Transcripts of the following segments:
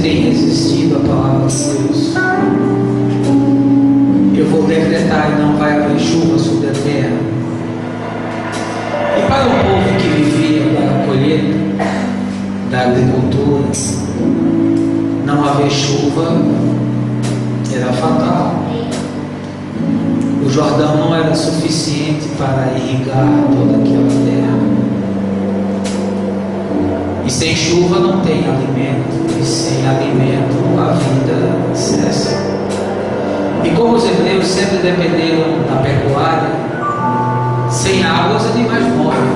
tem resistido à palavra de Deus, eu vou decretar e não vai haver chuva sobre a terra. E para o povo que vivia da colheita, da agricultura, não haver chuva era fatal. O Jordão não era suficiente para irrigar toda aquela terra. E sem chuva não tem alimento, e sem alimento a vida cessa. E como os hebreus sempre dependeram da pecuária, sem água os animais morrem.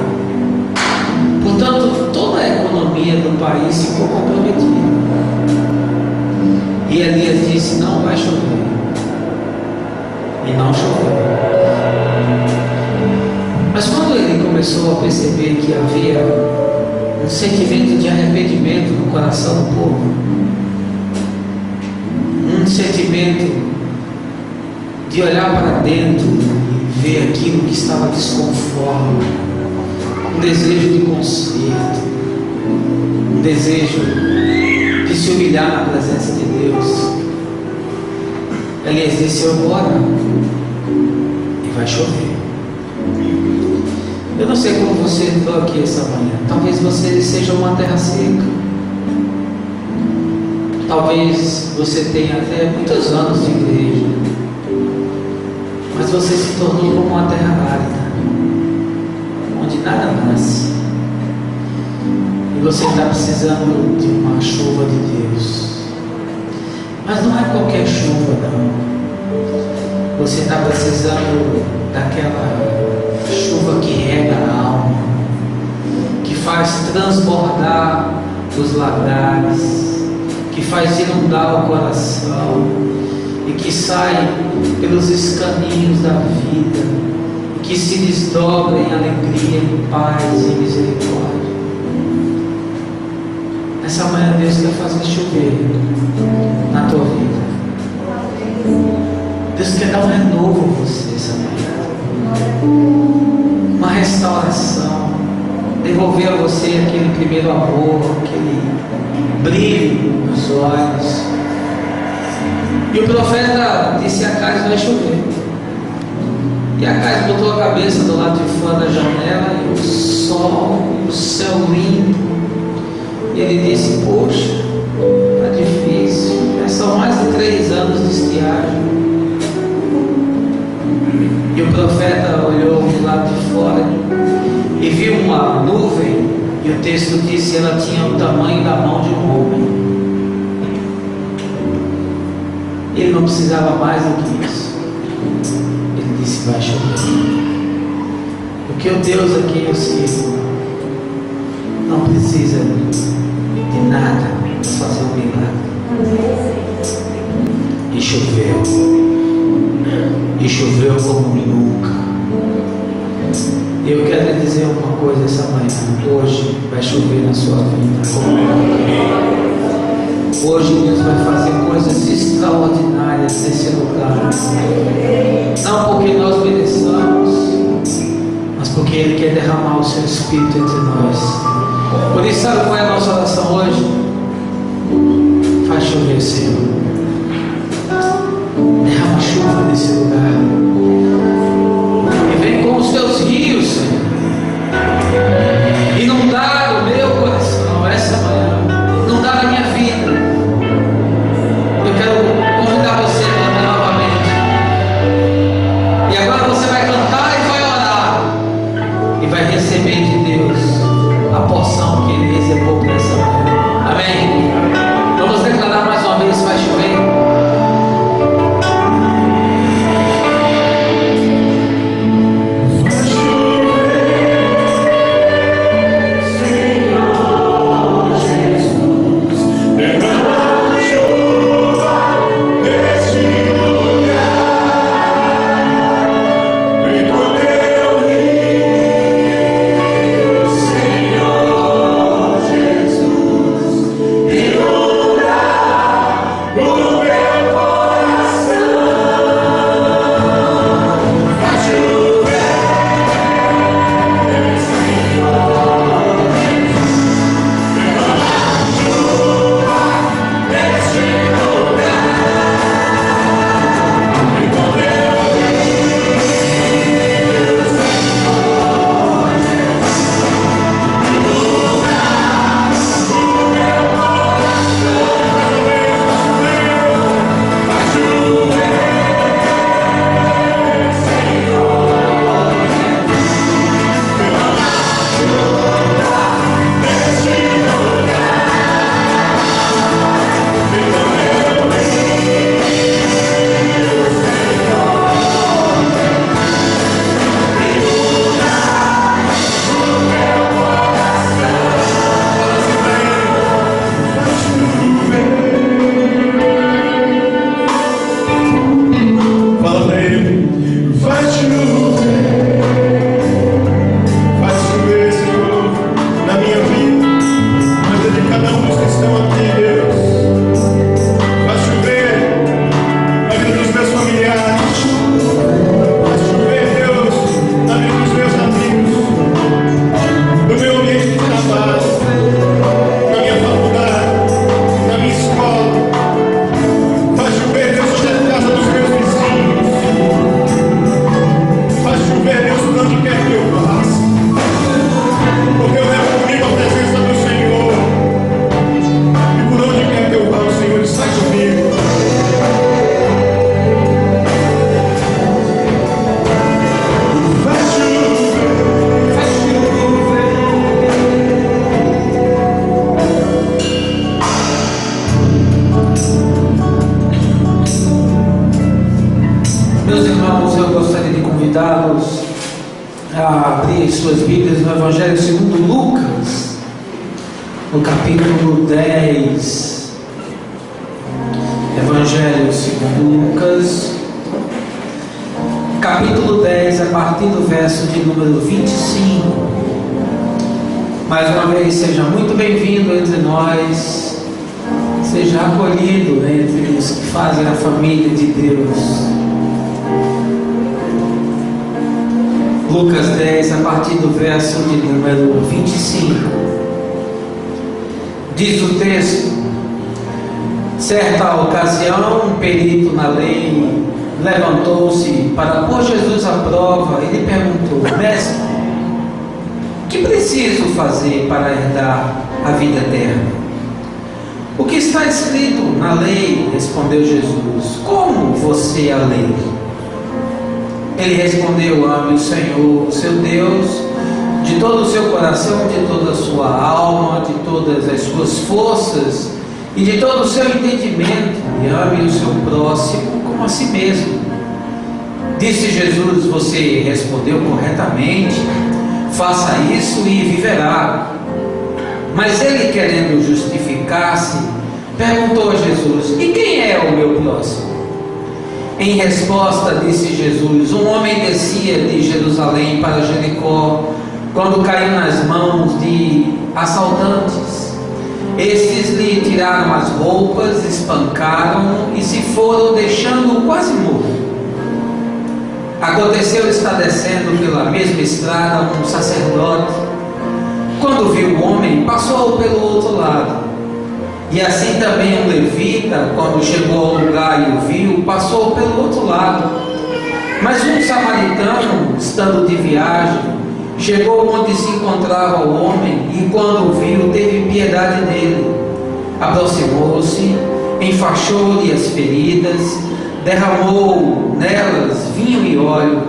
Portanto, toda a economia do país ficou comprometida. E Elias disse: não vai chover. E não choveu. Mas quando ele começou a perceber que havia um sentimento de arrependimento no coração do povo, um sentimento de olhar para dentro e ver aquilo que estava desconforme, um desejo de conserto, um desejo de se humilhar na presença de Deus, Elias disse: eu vou orar e vai chover. Eu não sei como você entrou aqui essa manhã. Talvez você seja uma terra seca. Talvez você tenha até muitos anos de igreja, mas você se tornou como uma terra árida, onde nada nasce. E você está precisando de uma chuva de Deus. Mas não é qualquer chuva, não. Você está precisando daquela chuva que rega a alma, que faz transbordar os lagares, que faz inundar o coração e que sai pelos escaninhos da vida, que se desdobra em alegria, em paz e misericórdia. Essa manhã Deus quer fazer chover na tua vida. Deus quer dar um renovo a você essa manhã, uma restauração, devolver a você aquele primeiro amor, aquele brilho nos olhos. E o profeta disse a Acais: vai chover. E Acais botou a cabeça do lado de fora da janela, e o sol, e o céu limpo. E ele disse: poxa, está difícil, já são mais de 3 anos de estiagem. E o profeta olhou do lado de fora e viu uma nuvem, e o texto disse: ela tinha o tamanho da mão de um homem. Ele não precisava mais do que isso. Ele disse: vai chover. Porque o Deus a quem eu sirvo não precisa de nada para fazer um milagre. E choveu. E choveu como nunca. Eu quero lhe dizer uma coisa essa manhã: hoje vai chover na sua vida como nunca. Hoje Deus vai fazer coisas extraordinárias nesse lugar. Não porque nós mereçamos, mas porque Ele quer derramar o seu Espírito entre nós. Por isso, sabe qual é a nossa oração hoje? Faz chover, Senhor. Derrama chuva nesse lugar. E vem com os teus rios, Senhor. Inundar o meu coração essa manhã. Inundar a minha vida. Eu quero convidar você a cantar novamente. E agora você vai cantar e vai orar. E vai receber de Deus a porção que Ele reservou para essa manhã. Amém? Vamos declarar mais uma vez: vai chover. a abrir suas Bíblias no Evangelho segundo Lucas, no capítulo 10. Evangelho segundo Lucas, capítulo 10, a partir do verso de número 25. Mais uma vez, seja muito bem-vindo entre nós, seja acolhido entre os que fazem a família de Deus. Lucas 10, a partir do verso de número 25. Diz o texto: certa ocasião, um perito na lei levantou-se para pôr Jesus à prova e lhe perguntou: mestre, o que preciso fazer para herdar a vida eterna? O que está escrito na lei? Respondeu Jesus. Como você a lê? Ele respondeu: ame o Senhor, seu Deus, de todo o seu coração, de toda a sua alma, de todas as suas forças e de todo o seu entendimento, e ame o seu próximo como a si mesmo. Disse Jesus: você respondeu corretamente, faça isso e viverá. Mas ele, querendo justificar-se, perguntou a Jesus: e quem é o meu próximo? Em resposta, disse Jesus: um homem descia de Jerusalém para Jericó, quando caiu nas mãos de assaltantes. Estes lhe tiraram as roupas, espancaram e se foram, deixando-o quase morto. Aconteceu estar descendo pela mesma estrada um sacerdote. Quando viu o homem, passou pelo outro lado. E assim também um levita, quando chegou ao lugar e o viu, passou pelo outro lado. Mas um samaritano, estando de viagem, chegou onde se encontrava o homem, e quando o viu, teve piedade dele. Aproximou-se, enfaixou-lhe as feridas, derramou nelas vinho e óleo.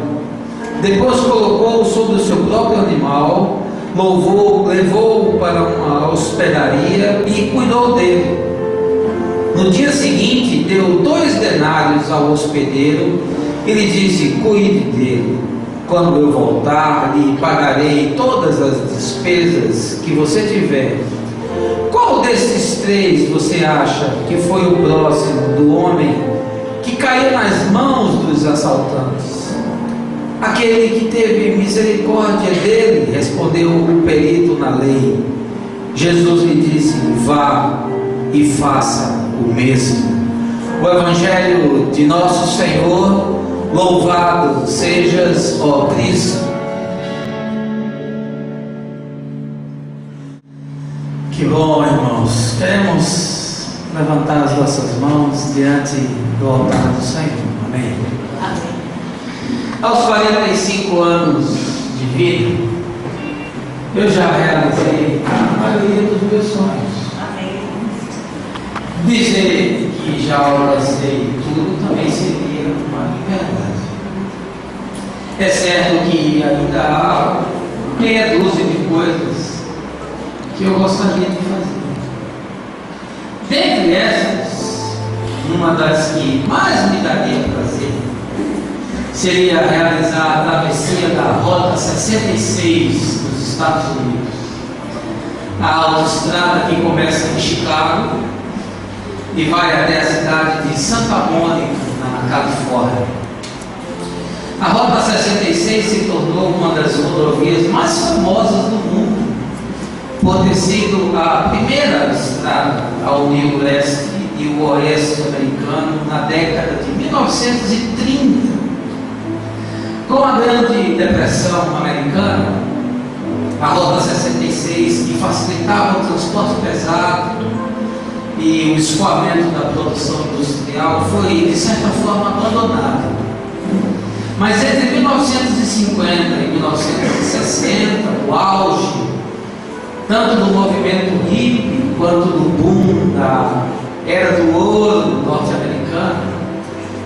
Depois colocou-o sobre o seu próprio animal, levou-o para uma hospedaria e cuidou dele. No dia seguinte, deu 2 denários ao hospedeiro e lhe disse: cuide dele. Quando eu voltar, lhe pagarei todas as despesas que você tiver. Qual desses 3 você acha que foi o próximo do homem que caiu nas mãos dos assaltantes? Aquele que teve misericórdia dele, respondeu o perito na lei. Jesus lhe disse: vá e faça o mesmo. O Evangelho de nosso Senhor, louvado sejas, ó Cristo. Que bom, irmãos. Queremos levantar as nossas mãos diante do altar do Senhor. Amém. Amém. Aos 45 anos de vida, eu já realizei a maioria dos meus sonhos. Amém. Dizer que já alcancei tudo também seria uma verdade. É certo que ainda há meia dúzia de coisas que eu gostaria de fazer. Dentre essas, uma das que mais me daria prazer seria realizar a travessia da Rota 66 dos Estados Unidos. A autoestrada que começa em Chicago e vai até a cidade de Santa Mônica, na Califórnia. A Rota 66 se tornou uma das rodovias mais famosas do mundo, por ter sido a primeira estrada a unir o leste e o oeste americano na década de 1930. Com a Grande Depressão americana, a Rota 66, que facilitava o transporte pesado e o escoamento da produção industrial, foi de certa forma abandonada. Mas entre 1950 e 1960, o auge tanto do movimento hippie quanto do boom da era do ouro norte-americano,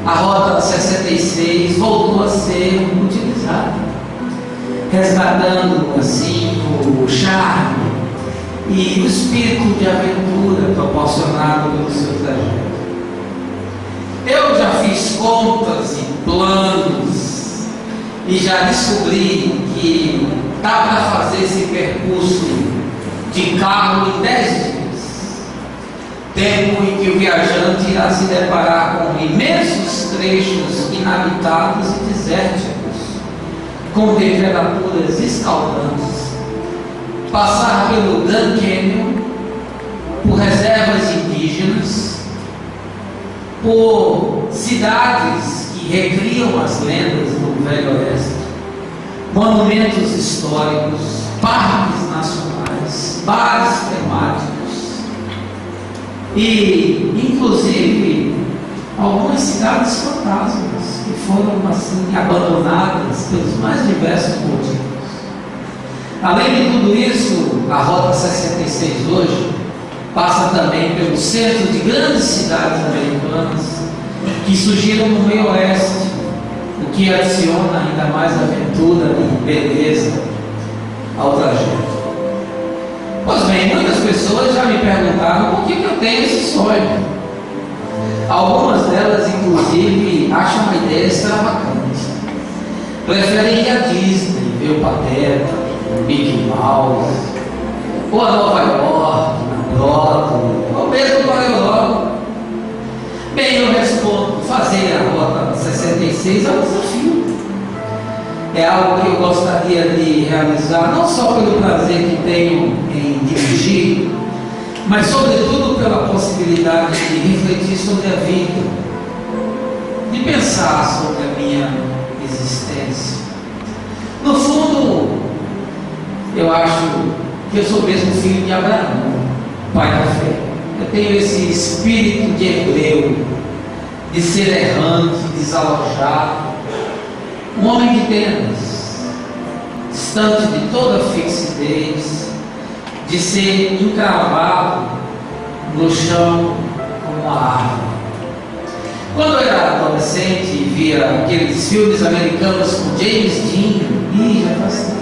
a Rota 66 voltou a ser utilizada, resgatando assim o charme e o espírito de aventura proporcionado pelo seu trajeto. Eu já fiz contas e planos e já descobri que dá para fazer esse percurso de carro em 10 dias. Tempo em que o viajante irá se deparar com imensos trechos inabitados e desérticos, com temperaturas escaldantes, passar pelo Grand Canyon, por reservas indígenas, por cidades que recriam as lendas do Velho Oeste, monumentos históricos, parques nacionais, bares temáticos e, inclusive, algumas cidades fantasmas que foram assim abandonadas pelos mais diversos motivos. Além de tudo isso, a Rota 66 hoje passa também pelo centro de grandes cidades americanas que surgiram no meio oeste, o que adiciona ainda mais aventura e beleza ao trajeto. Pois bem, muitas pessoas já me perguntaram por que eu tenho esse sonho. Algumas delas, inclusive, acham a ideia extravagante. Preferem ir à Disney, ver o Pateta, o Mickey Mouse, ou a Nova York, na Broadway, ou mesmo para a Europa. Bem, eu respondo, fazer a Rota 66 é um desafio. É algo que eu gostaria de realizar, não só pelo prazer que tenho em dirigir, mas sobretudo pela possibilidade de refletir sobre a vida, de pensar sobre a minha existência. No fundo, eu acho que eu sou mesmo filho de Abraão, pai da fé. Eu tenho esse espírito de hebreu, de ser errante, desalojado, um homem de tendas, distante de toda fixidez, de ser encravado no chão como uma árvore. Quando eu era adolescente e via aqueles filmes americanos com James Dean, já faz tempo.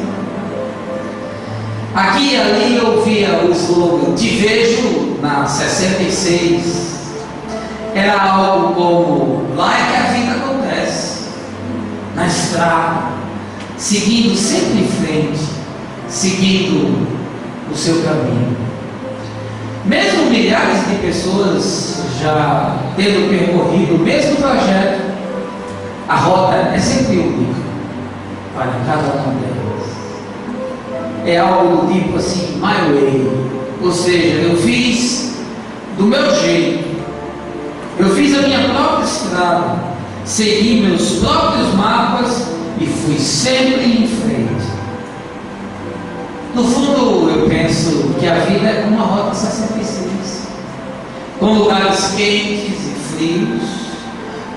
Aqui e ali eu via o slogan "Te vejo na 66". Era algo como: lá é que a vida acontece, na estrada, seguindo sempre em frente, seguindo o seu caminho. Mesmo milhares de pessoas já tendo percorrido o mesmo trajeto, a rota é sempre única para cada uma delas. É algo do tipo assim, my way, ou seja, eu fiz do meu jeito, eu fiz a minha própria estrada, segui meus próprios mapas e fui sempre em frente. No fundo, eu penso que a vida é como a Rota 66, com lugares quentes e frios,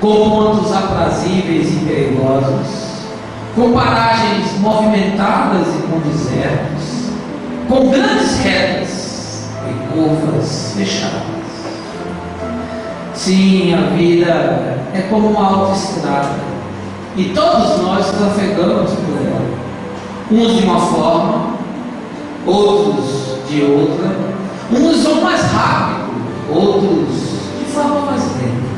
com pontos aprazíveis e perigosos, com paragens movimentadas e com desertos, com grandes retas e curvas fechadas. Sim, a vida é como uma autoestrada e todos nós trafegamos por ela, uns de uma forma, outros de outra, uns vão mais rápido, outros de forma mais lenta.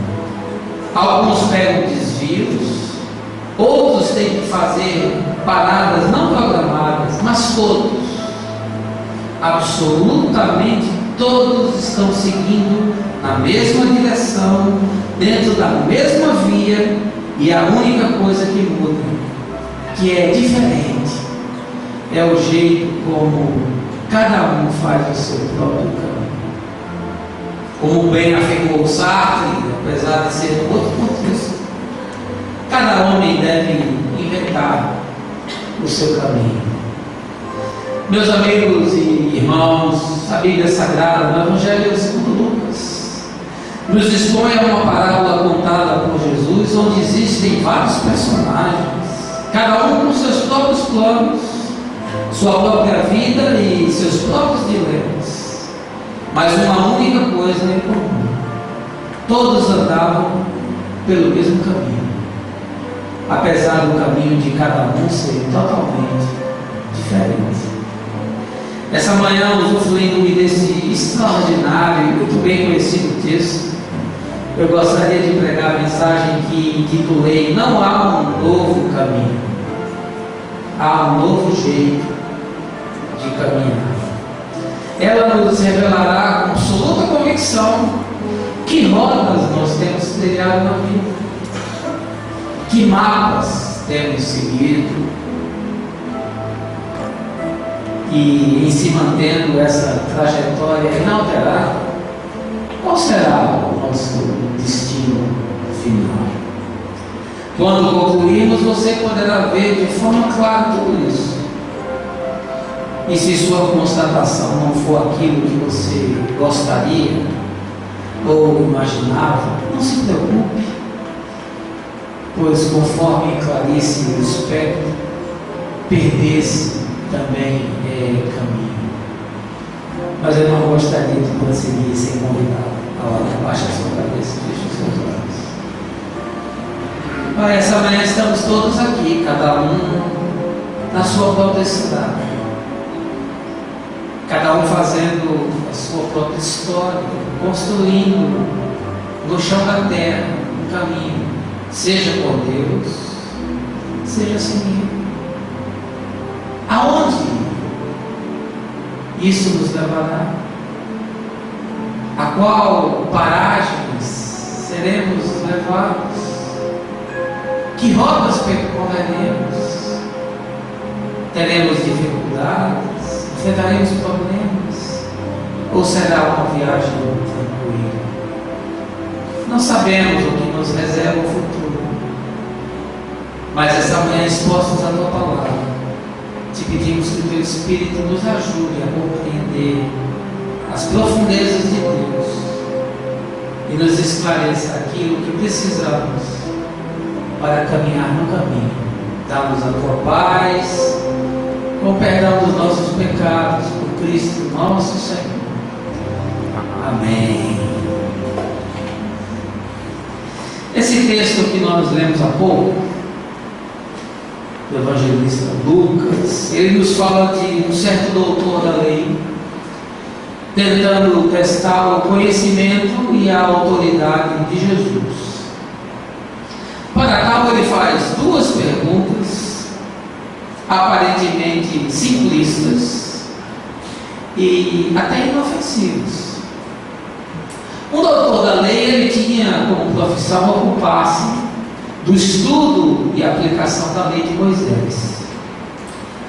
Alguns pegam desvios, outros têm que fazer paradas não programadas, mas todos, absolutamente todos, estão seguindo na mesma direção, dentro da mesma via, e a única coisa que muda, que é diferente, é o jeito como cada um faz o seu próprio caminho. Como bem afirmou Sartre, apesar de ser um outro contexto, cada homem deve inventar o seu caminho. Meus amigos e irmãos, a Bíblia Sagrada, no Evangelho segundo Lucas, nos expõe a uma parábola contada por Jesus, onde existem vários personagens, cada um com seus próprios planos, sua própria vida e seus próprios dilemas, mas uma única coisa em comum: todos andavam pelo mesmo caminho, apesar do caminho de cada um ser totalmente diferente. Essa manhã, usufruindo-me desse extraordinário e muito bem conhecido texto, eu gostaria de pregar a mensagem que intitulei "Não há um novo caminho". há um novo jeito de caminhar. Ela nos revelará com absoluta convicção que rotas nós temos trilhado na vida, que mapas temos seguido, e em se mantendo essa trajetória inalterada, qual será o nosso destino final? Quando concluirmos, você poderá ver de forma clara tudo isso. E se sua constatação não for aquilo que você gostaria ou imaginava, não se preocupe, pois conforme Clarice Lispector, perder-se também é caminho. Mas eu não gostaria de prosseguir sem convidá-lo. Abaixa a sua cabeça e fecha os seus olhos. Pai, essa manhã estamos todos aqui, cada um na sua própria cidade, cada um fazendo a sua própria história, construindo no chão da terra um caminho, seja por Deus, seja sem Ele. Aonde isso nos levará? A qual paragens seremos levados? Que rotas percorreremos? Teremos dificuldades? Enfrentaremos problemas? Ou será uma viagem tranquila? Não sabemos o que nos reserva o futuro, mas essa manhã, expostos à Tua Palavra, te pedimos que o Teu Espírito nos ajude a compreender as profundezas de Deus e nos esclareça aquilo que precisamos para caminhar no caminho. Dá-nos a Tua paz, com o perdão dos nossos pecados, por Cristo nosso Senhor. Amém. Esse texto que nós lemos há pouco, do evangelista Lucas, ele nos fala de um certo doutor da lei, tentando testar o conhecimento e a autoridade de Jesus. Para tal, ele faz duas perguntas, aparentemente simplistas e até inofensivas. Um doutor da lei, ele tinha como profissão ocupar-se do estudo e aplicação da lei de Moisés.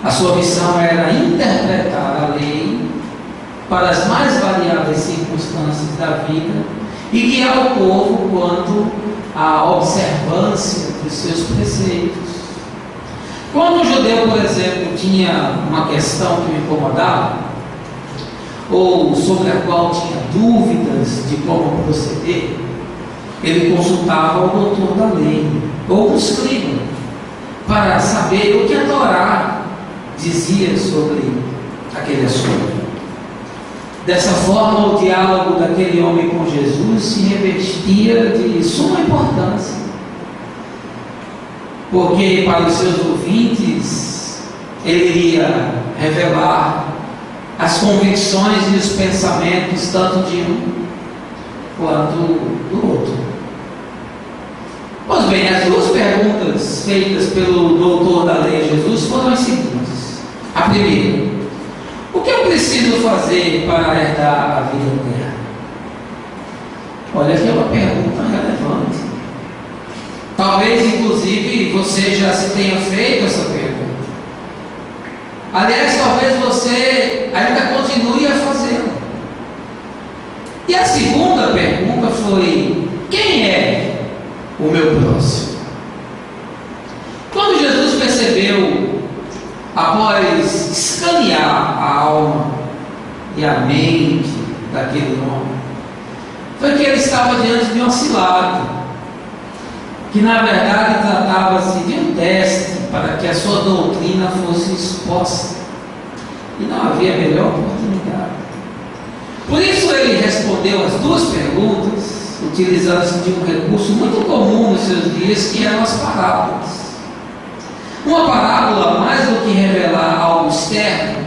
A sua missão era interpretar a lei para as mais variadas circunstâncias da vida e guiar o povo quanto à observância dos seus preceitos. Quando um judeu, por exemplo, tinha uma questão que o incomodava, ou sobre a qual tinha dúvidas de como proceder, ele consultava o doutor da lei, ou o escriba, para saber o que a Torá dizia sobre aquele assunto. Dessa forma, o diálogo daquele homem com Jesus se revestia de suma importância, porque para os seus ouvintes ele iria revelar as convicções e os pensamentos tanto de um quanto do outro. Pois bem, as duas perguntas feitas pelo doutor da lei Jesus foram as seguintes. A primeira: o que eu preciso fazer para herdar a vida eterna? Olha, aqui é uma pergunta relevante. Talvez, inclusive, você já se tenha feito essa pergunta. Aliás, talvez você ainda continue a fazê-la. E a segunda pergunta foi: quem é o meu próximo? Quando Jesus percebeu, após escanear a alma e a mente daquele homem, foi que ele estava diante de um cilado, que na verdade tratava-se de um teste para que a sua doutrina fosse exposta, e não havia melhor oportunidade. Por isso ele respondeu as duas perguntas, utilizando-se de um recurso muito comum nos seus dias, que eram as parábolas. Uma parábola, mais do que revelar algo externo,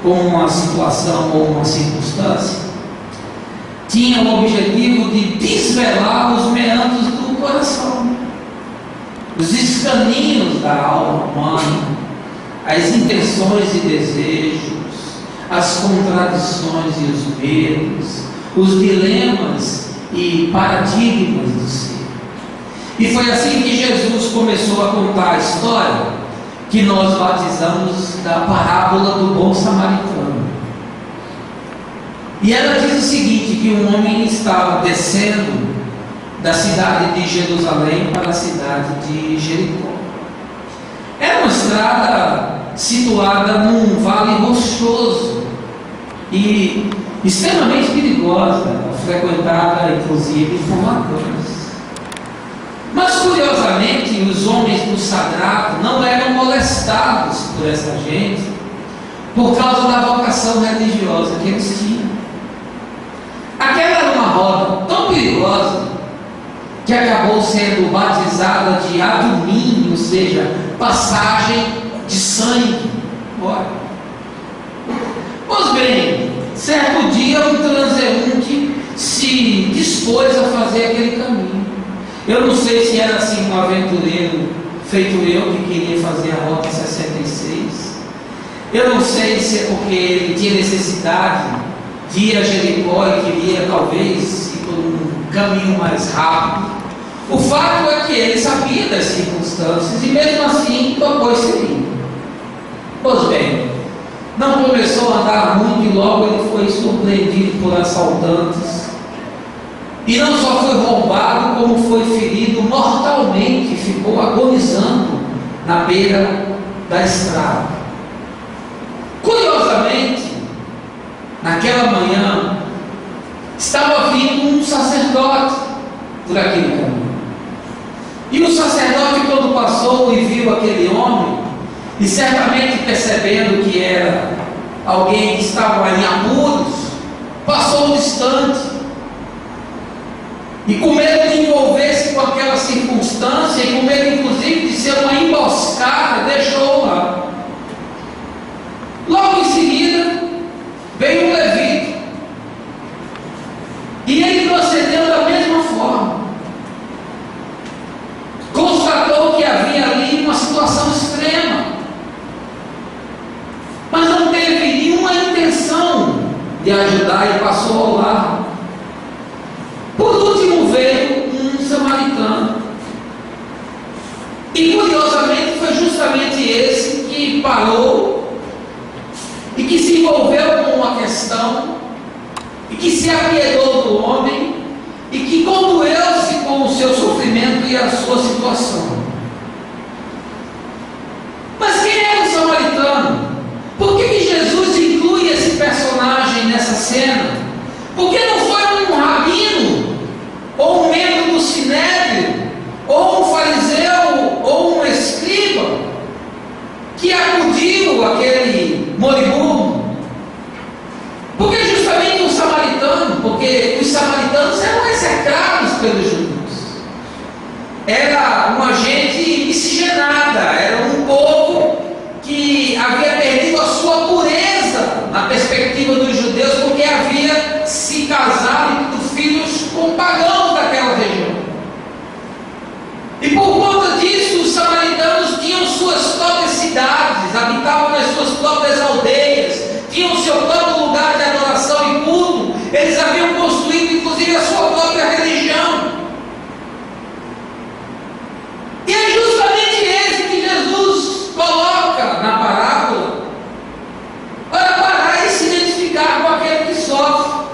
como uma situação ou uma circunstância, tinha o objetivo de desvelar os meandros do coração, os escaninhos da alma humana, as intenções e desejos, as contradições e os medos, os dilemas e paradigmas do ser. E foi assim que Jesus começou a contar a história que nós batizamos da parábola do bom samaritano. E ela diz o seguinte, que um homem estava descendo da cidade de Jerusalém para a cidade de Jericó. Era uma estrada situada num vale rochoso e extremamente perigosa, frequentada inclusive por ladrões. Mas curiosamente, os homens do sagrado não eram molestados por essa gente por causa da vocação religiosa que eles tinham. Aquela era uma roda tão perigosa que acabou sendo batizada de adumínio, ou seja, passagem de sangue. Ora, pois bem, certo dia um transeunte se dispôs a fazer aquele caminho. Eu não sei se era assim um aventureiro feito eu que queria fazer a rota 66. Eu não sei se é porque ele tinha necessidade de ir a Jericó e queria talvez ir por um caminho mais rápido. O fato é que ele sabia das circunstâncias e mesmo assim topou esse caminho. Pois bem, não começou a andar muito e logo ele foi surpreendido por assaltantes. E não só foi roubado, como foi ferido mortalmente, ficou agonizando na beira da estrada. Curiosamente, naquela manhã, estava vindo um sacerdote por aquele caminho. E o sacerdote, quando passou e viu aquele homem, e certamente percebendo que era alguém que estava em apuros, passou distante. E com medo de envolver-se com aquela circunstância, e com medo inclusive de ser uma emboscada, deixou lá. Logo em seguida, veio um levita. E ele procedeu da mesma forma. Constatou que havia ali uma situação extrema. Mas não teve nenhuma intenção de ajudar e passou ao lado. Por último veio um samaritano. E curiosamente foi justamente esse que parou e que se envolveu com uma questão e que se apiedou do homem e que condoeu-se com o seu sofrimento e a sua situação. Mas quem é o samaritano? Por que Jesus inclui esse personagem nessa cena? Por que não foi um rabino, ou um membro do sinédrio, ou um fariseu, ou um escriba, que acudiu aquele moribundo? Por que justamente um samaritano? Porque os samaritanos eram execrados pelos judeus. Era uma gente miscigenada, era um povo que havia perdido a sua pureza na perspectiva dos judeus, porque havia se casado e tido filhos com pagãos daquela região. E por conta disso, os samaritanos tinham suas próprias cidades, habitavam nas suas próprias aldeias, tinham seu próprio lugar de adoração e culto. Eles haviam construído inclusive a sua própria religião. E é justamente esse que Jesus coloca na parábola para parar e se identificar com aquele que sofre.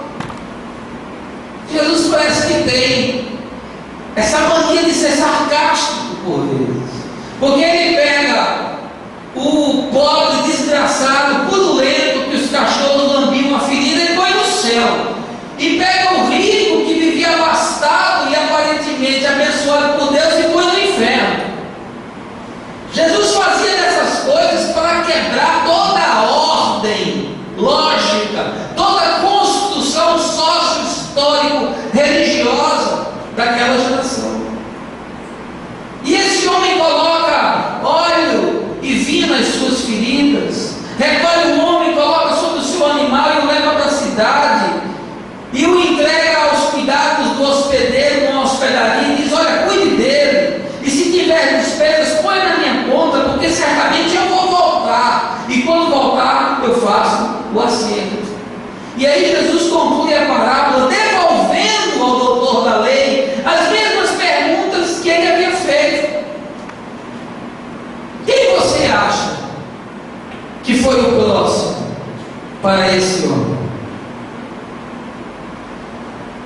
Jesus parece que tem essa mania de ser sarcástico por vezes, porque ele pega o pobre desgraçado o assento. E aí Jesus conclui a parábola devolvendo ao doutor da lei as mesmas perguntas que ele havia feito. Quem você acha que foi o próximo para esse homem?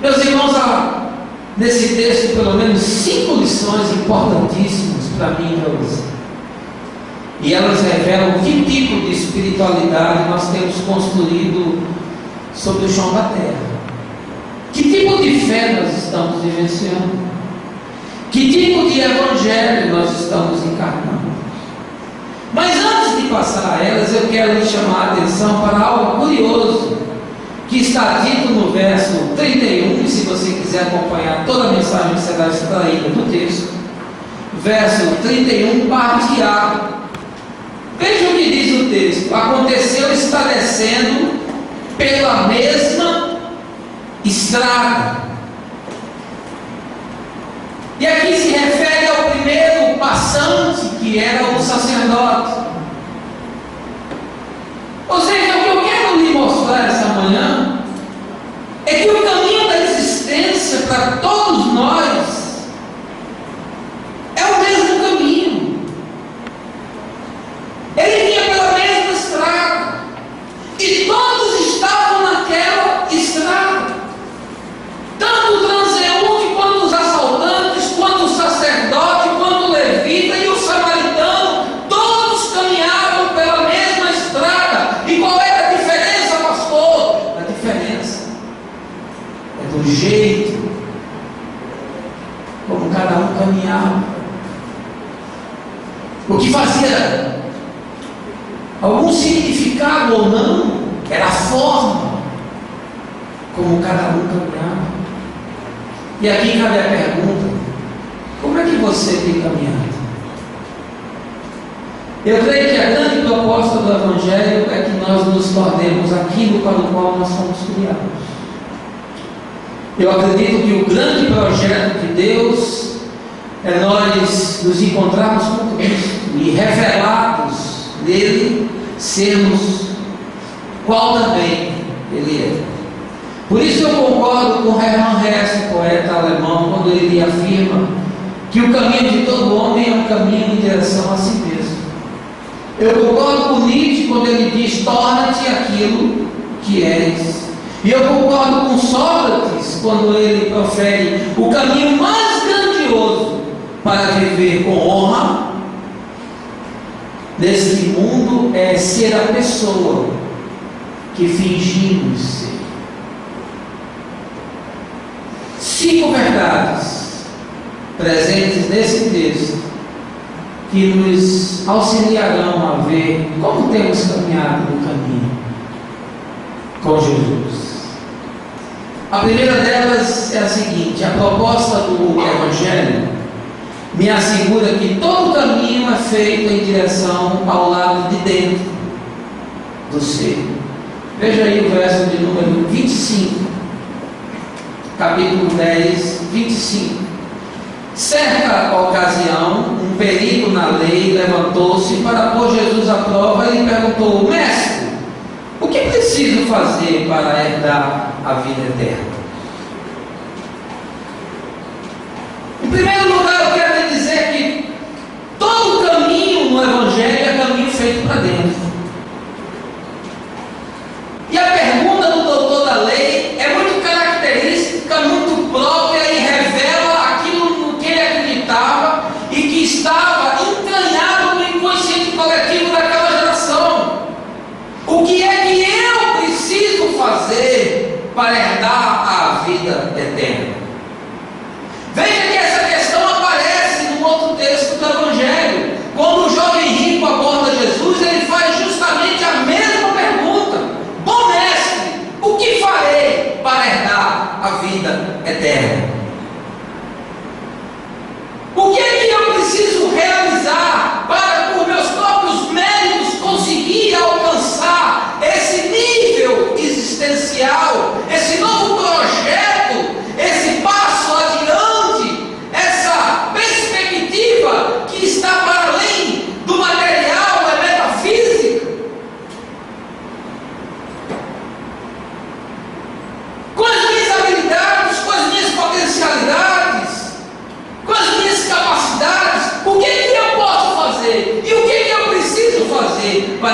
Meus irmãos, há nesse texto pelo menos 5 lições importantíssimas para mim e para você. E elas revelam que tipo de espiritualidade nós temos construído sobre o chão da terra. Que tipo de fé nós estamos vivenciando? Que tipo de evangelho nós estamos encarnando? Mas antes de passar a elas, eu quero lhe chamar a atenção para algo curioso que está dito no verso 31, e se você quiser acompanhar toda a mensagem que será extraída do texto, verso 31, parte A. Veja o que diz o texto: aconteceu está descendo pela mesma estrada. E aqui se refere ao primeiro passante, que era o sacerdote. Ou seja, o que eu quero lhe mostrar essa manhã é que o caminho da existência para todos nós é o mesmo caminho. Ele vinha pela mesma estrada e todos estavam naquela estrada, tanto o transeunte quanto os assaltantes, quanto o sacerdote, quanto o levita e o samaritano, todos caminhavam pela mesma estrada. E qual era a diferença, pastor? A diferença é do jeito como cada um caminhava. O que fazia algum significado ou não era a forma como cada um caminhava. E aqui cabe a pergunta: como é que você tem caminhado? Eu creio que a grande proposta do Evangelho é que nós nos tornemos aquilo para o qual nós fomos criados. Eu acredito que o grande projeto de Deus é nós nos encontrarmos com Cristo e revelados nele, sermos qual também Ele é. Por isso eu concordo com Hermann Hesse, poeta alemão, quando ele afirma que o caminho de todo homem é um caminho em direção a si mesmo. Eu concordo com Nietzsche quando ele diz: torna-te aquilo que és. E eu concordo com Sócrates quando ele profere: o caminho mais grandioso para viver com honra neste mundo é ser a pessoa que fingimos ser. 5 verdades presentes nesse texto que nos auxiliarão a ver como temos caminhado no caminho com Jesus. A primeira delas é a seguinte: a proposta do Evangelho me assegura que todo caminho é feito em direção ao lado de dentro do ser. Veja aí o verso de número 25, capítulo 10, 25. Certa ocasião, um perito na lei levantou-se para pôr Jesus à prova e lhe perguntou: mestre, o que preciso fazer para herdar a vida eterna? Em primeiro lugar, eu quero lhe dizer que todo caminho no Evangelho é caminho feito para dentro. E a pergunta do doutor da lei é muito característica, muito própria, e revela aquilo no que ele acreditava e que estava entranhado no inconsciente coletivo daquela geração. O que é que eu preciso fazer para herdar a vida eterna? Veja que essa questão aparece num outro texto do Evangelho. Quando o jovem rico aborda Jesus, ele faz justamente a mesma pergunta: bom mestre, o que farei para herdar a vida eterna? O que é que eu preciso realizar para, por meus próprios méritos, conseguir alcançar esse nível existencial, esse novo projeto, esse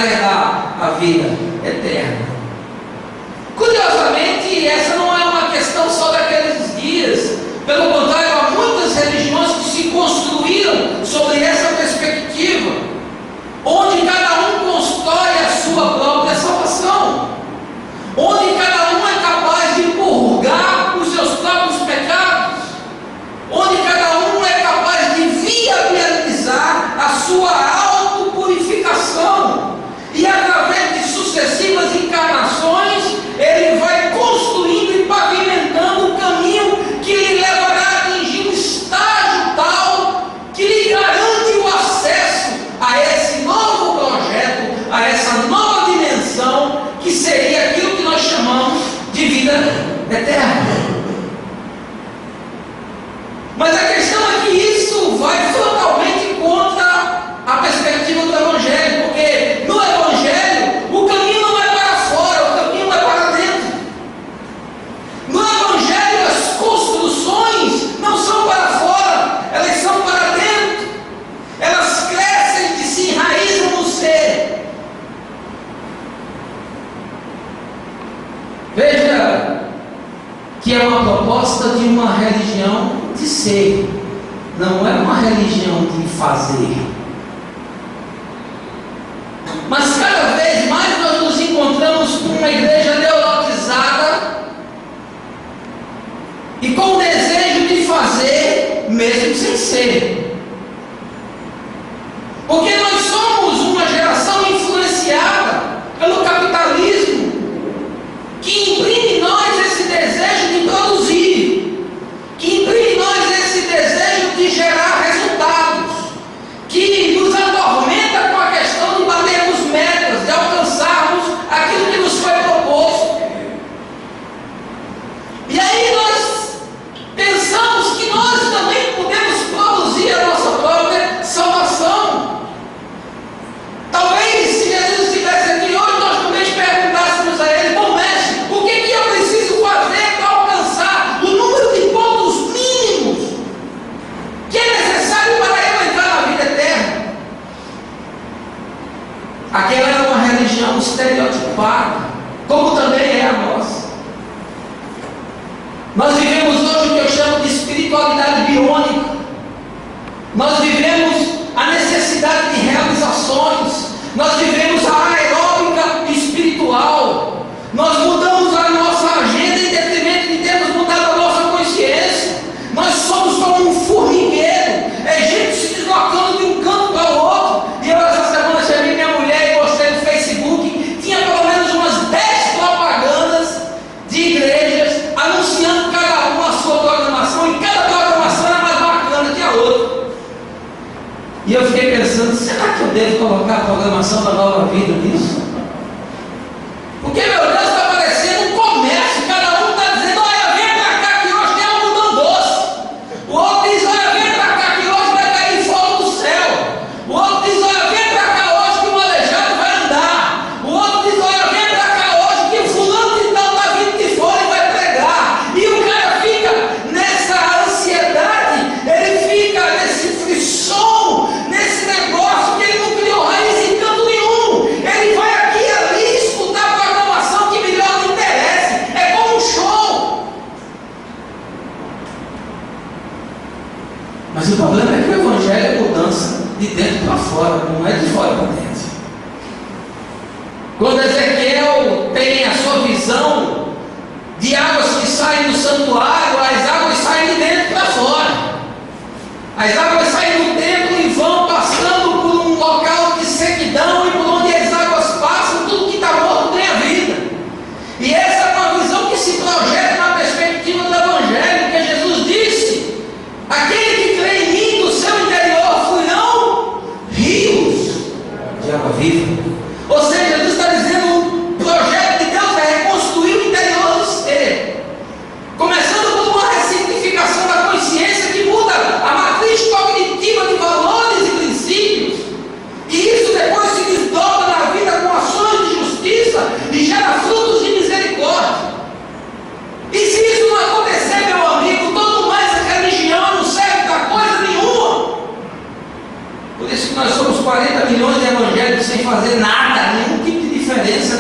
vai herdar a vida eterna. Curiosamente, essa não é uma questão só daqueles dias. Pelo contrário, há muitas religiões que se construíram sobre essa perspectiva, onde cada um constrói a sua própria salvação, onde cada um é capaz de purgar os seus próprios pecados, onde cada um é capaz de viabilizar a sua autopurificação, e através de sucessivas encarnações, ele vai construindo e pavimentando o caminho que lhe levará a atingir um estágio tal que lhe garante o acesso a esse novo projeto, a essa nova dimensão, que seria aquilo que nós chamamos de vida eterna. Mas a questão é que isso vai totalmente contra a perspectiva do Evangelho, porque no Evangelho o caminho não é para fora, o caminho é para dentro. No Evangelho as construções não são para fora, elas são para dentro. Elas crescem e se enraizam no ser. Veja que é uma proposta de uma religião de ser, não é uma religião de fazer. Mas cada vez mais nós nos encontramos com uma igreja neurotizada e com o desejo de fazer, mesmo sem ser. Porque nós somos uma geração influenciada pelo capitalismo, que imprime em nós esse desejo de produzir, que imprime em nós esse desejo de gerar resultados, que nos atormenta com a questão de batermos metas, de alcançarmos aquilo que nos foi proposto. E aí nós pensamos que nós também podemos produzir a nossa própria salvação. Talvez, se Jesus estivesse aqui hoje, nós também perguntássemos a Ele: bom mestre, o que eu preciso fazer para alcançar o número de pontos mínimos que é necessário para eu entrar na vida eterna? Aquela era uma religião estereotipada, como também é a nossa. Nós vivemos hoje o que eu chamo de espiritualidade biônica. Nós vivemos a necessidade de realizações. Nós vivemos a aeróbica espiritual. Nós mudamos a nossa agenda em detrimento de termos mudado a nossa consciência. Nós somos como um formigueiro, é gente se deslocando de um canto para o outro. E eu essa semana chamei minha mulher e mostrei no Facebook, tinha pelo menos umas 10 propagandas de igrejas anunciando cada uma a sua programação, e cada programação era mais bacana que a outra. E eu fiquei pensando: será que eu devo colocar a programação da Nova Vida nisso? Porque, meu Deus, está parecendo um comércio. Cada um está dizendo: olha, vem para cá que hoje tem algodão doce. O outro diz: olha, vem para cá que hoje vai cair fogo do céu. O outro diz: olha, vem para cá hoje que o aleijado vai andar. O outro diz: olha, vem para cá hoje que o fulano de tal está vindo de fora e vai pregar. E o cara fica nessa ansiedade, ele fica nesse frisson, nesse negócio que ele não criou raiz em canto nenhum. Ele vai aqui e ali escutar a programação que melhor lhe interessa. É como um show. Mas o problema é que o Evangelho é mudança de dentro para fora, não é de fora para dentro. Quando Ezequiel tem a sua visão de águas que saem do santuário, as águas saem de dentro para fora. As águas saem do templo e vão passando por um local de sequidão, e por onde as águas passam, tudo que está morto tem a vida. E essa é uma visão que se projeta na perspectiva do Evangelho, que Jesus disse: aquele que crê em mim, do seu interior fluirão rios de água viva. Ou seja, Jesus está dizendo: o projeto de Deus é reconstruir o interior do ser, começando por uma ressignificação da consciência que muda a matriz cognitiva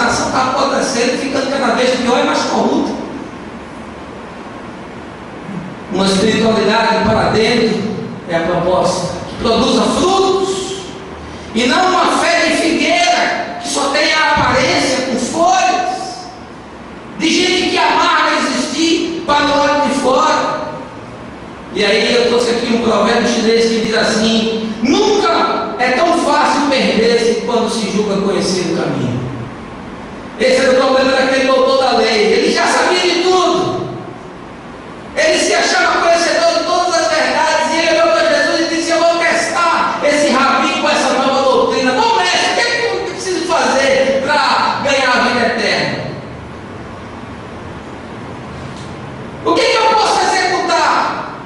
geração está apodrecendo, ficando cada vez pior e mais corrupta. Uma espiritualidade para dentro é a proposta, que produza frutos, e não uma fé de figueira, que só tem a aparência com folhas, de gente que amarga existir para o lado de fora. E aí eu trouxe aqui um provérbio chinês que diz assim: nunca é tão fácil perder-se quando se julga conhecer o caminho. Esse era o problema daquele doutor da lei. Ele já sabia de tudo. Ele se achava conhecedor de todas as verdades. E ele olhou para Jesus e disse: eu vou testar esse rabinho com essa nova doutrina. Bom, mestre, o que é que eu preciso fazer para ganhar a vida eterna? O que é que eu posso executar?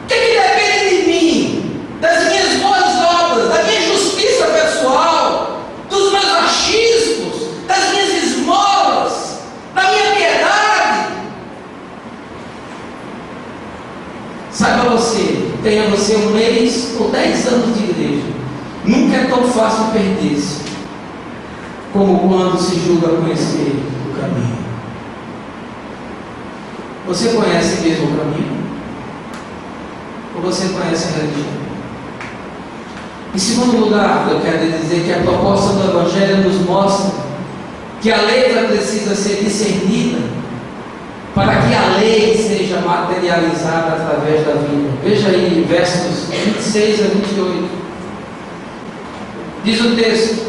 O que é que depende de mim? Das minhas boas obras, da minha justiça pessoal, dos meus achismos, das minhas esmolas, da minha piedade? Saiba você, tenha você 1 mês ou 10 anos de igreja, nunca é tão fácil perder-se como quando se julga conhecer o caminho. Você conhece mesmo o caminho? Ou você conhece a religião? Em segundo lugar, eu quero dizer que a proposta do Evangelho nos mostra que a letra precisa ser discernida para que a lei seja materializada através da vida. Veja aí, versos 26 a 28. Diz o texto: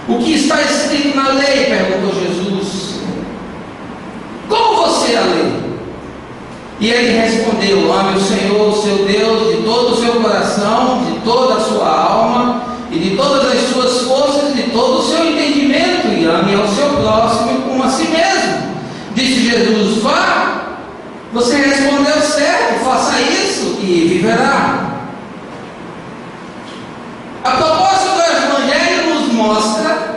o que está escrito na lei? Perguntou Jesus. Como você a lê? E ele respondeu: ame o Senhor, o seu Deus, de todo o seu coração, de toda a sua alma, e de todas as suas forças, de todo o seu entendimento, e ame ao seu próximo como a si mesmo. Disse Jesus: vá, você respondeu certo, faça isso e viverá. A proposta do Evangelho nos mostra